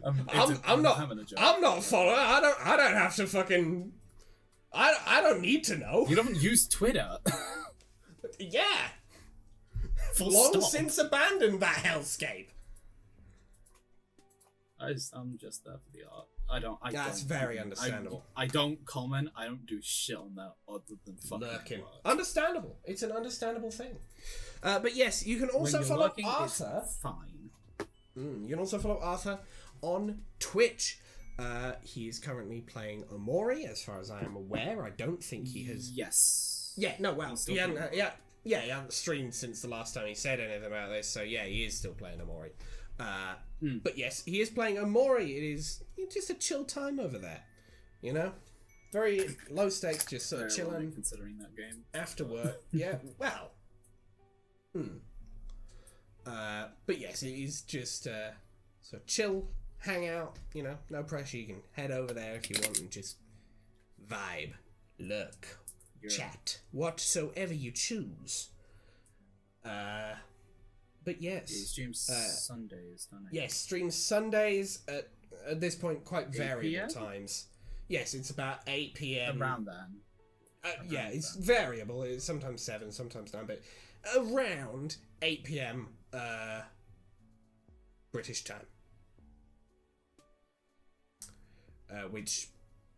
I'm not a follower. I don't have to fucking. I don't need to know. You don't use Twitter. Yeah. Long since abandoned that hellscape. I'm just there for the art. That's very understandable. I don't comment. I don't do shit on that other than fucking lurking. work. Understandable. It's an understandable thing. But yes, you can also follow lurking, Arthur. It's fine. You can also follow Arthur on Twitch. He is currently playing Omori, as far as I am aware. I don't think he has. Yes. Yeah. No. Well, he hasn't. He hasn't streamed since the last time he said anything about this. So yeah, he is still playing Omori. But yes, he is playing Omori. It is just a chill time over there. You know, very low stakes, just sort of chilling. Considering that game After work. Yeah. Well. But yes, it is just sort of chill, hang out. You know, no pressure. You can head over there if you want and just vibe, lurk, chat, whatsoever you choose. But yes, he streams Sundays, doesn't he? Yes, streams Sundays at this point quite variable 8 PM? times. Yes, it's about 8 PM. Around then. Yeah, it's variable. It's sometimes 7, sometimes 9, but around 8 PM British time. Which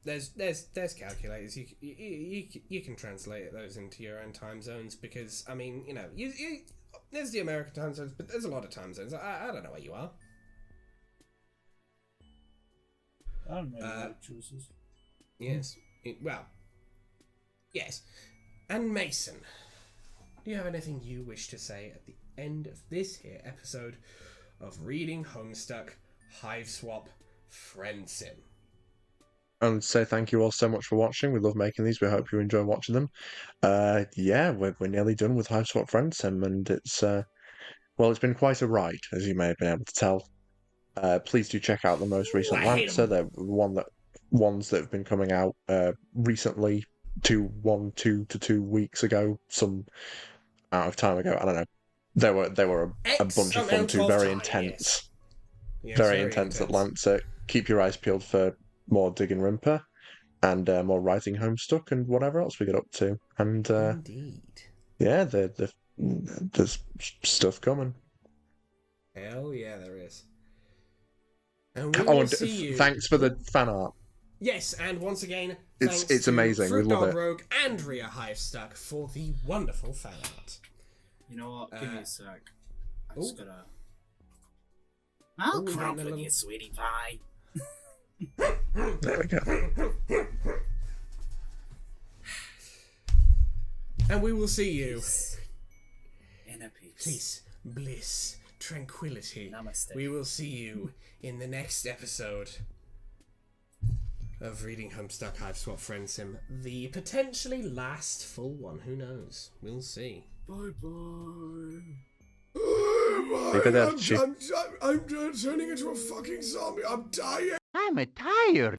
there's calculators. You can translate those into your own time zones because I mean, you know, you there's the American time zones, but there's a lot of time zones. I don't know where you are. I don't know what choices. Yes. Yes. And Mason, do you have anything you wish to say at the end of this here episode of Reading Homestuck Hiveswap Friendsim? And say thank you all so much for watching. We love making these. We hope you enjoy watching them. Yeah, we're nearly done with Hiveswap Friendsim, and it's it's been quite a ride, as you may have been able to tell. Please do check out the most recent Lancer. They're ones that have been coming out recently, 2 to 2 weeks ago, some amount of time ago. I don't know. They were a bunch of fun too. Very intense. Yes, very intense at Lancer. Keep your eyes peeled for more Digging Rimper and more Writing Homestuck and whatever else we get up to. And indeed. Yeah, there's stuff coming. Hell yeah, there is. And we will see you. Thanks for the fan art. Yes, and once again, it's thanks amazing. To we Fruit love Dog it. Rogue and Rhea Hivestuck for the wonderful fan art. You know what? Give me a sec. I Ooh. just gotta. I'll Ooh, crump getting a with little- you, sweetie pie. There we go. And we will see you. Inner peace. Peace, bliss, tranquility. Namaste. We will see you in the next episode of Reading Homestuck Hiveswap Friendsim. The potentially last full one. Who knows? We'll see. Bye-bye. I'm turning into a fucking zombie. I'm dying. I'm tired.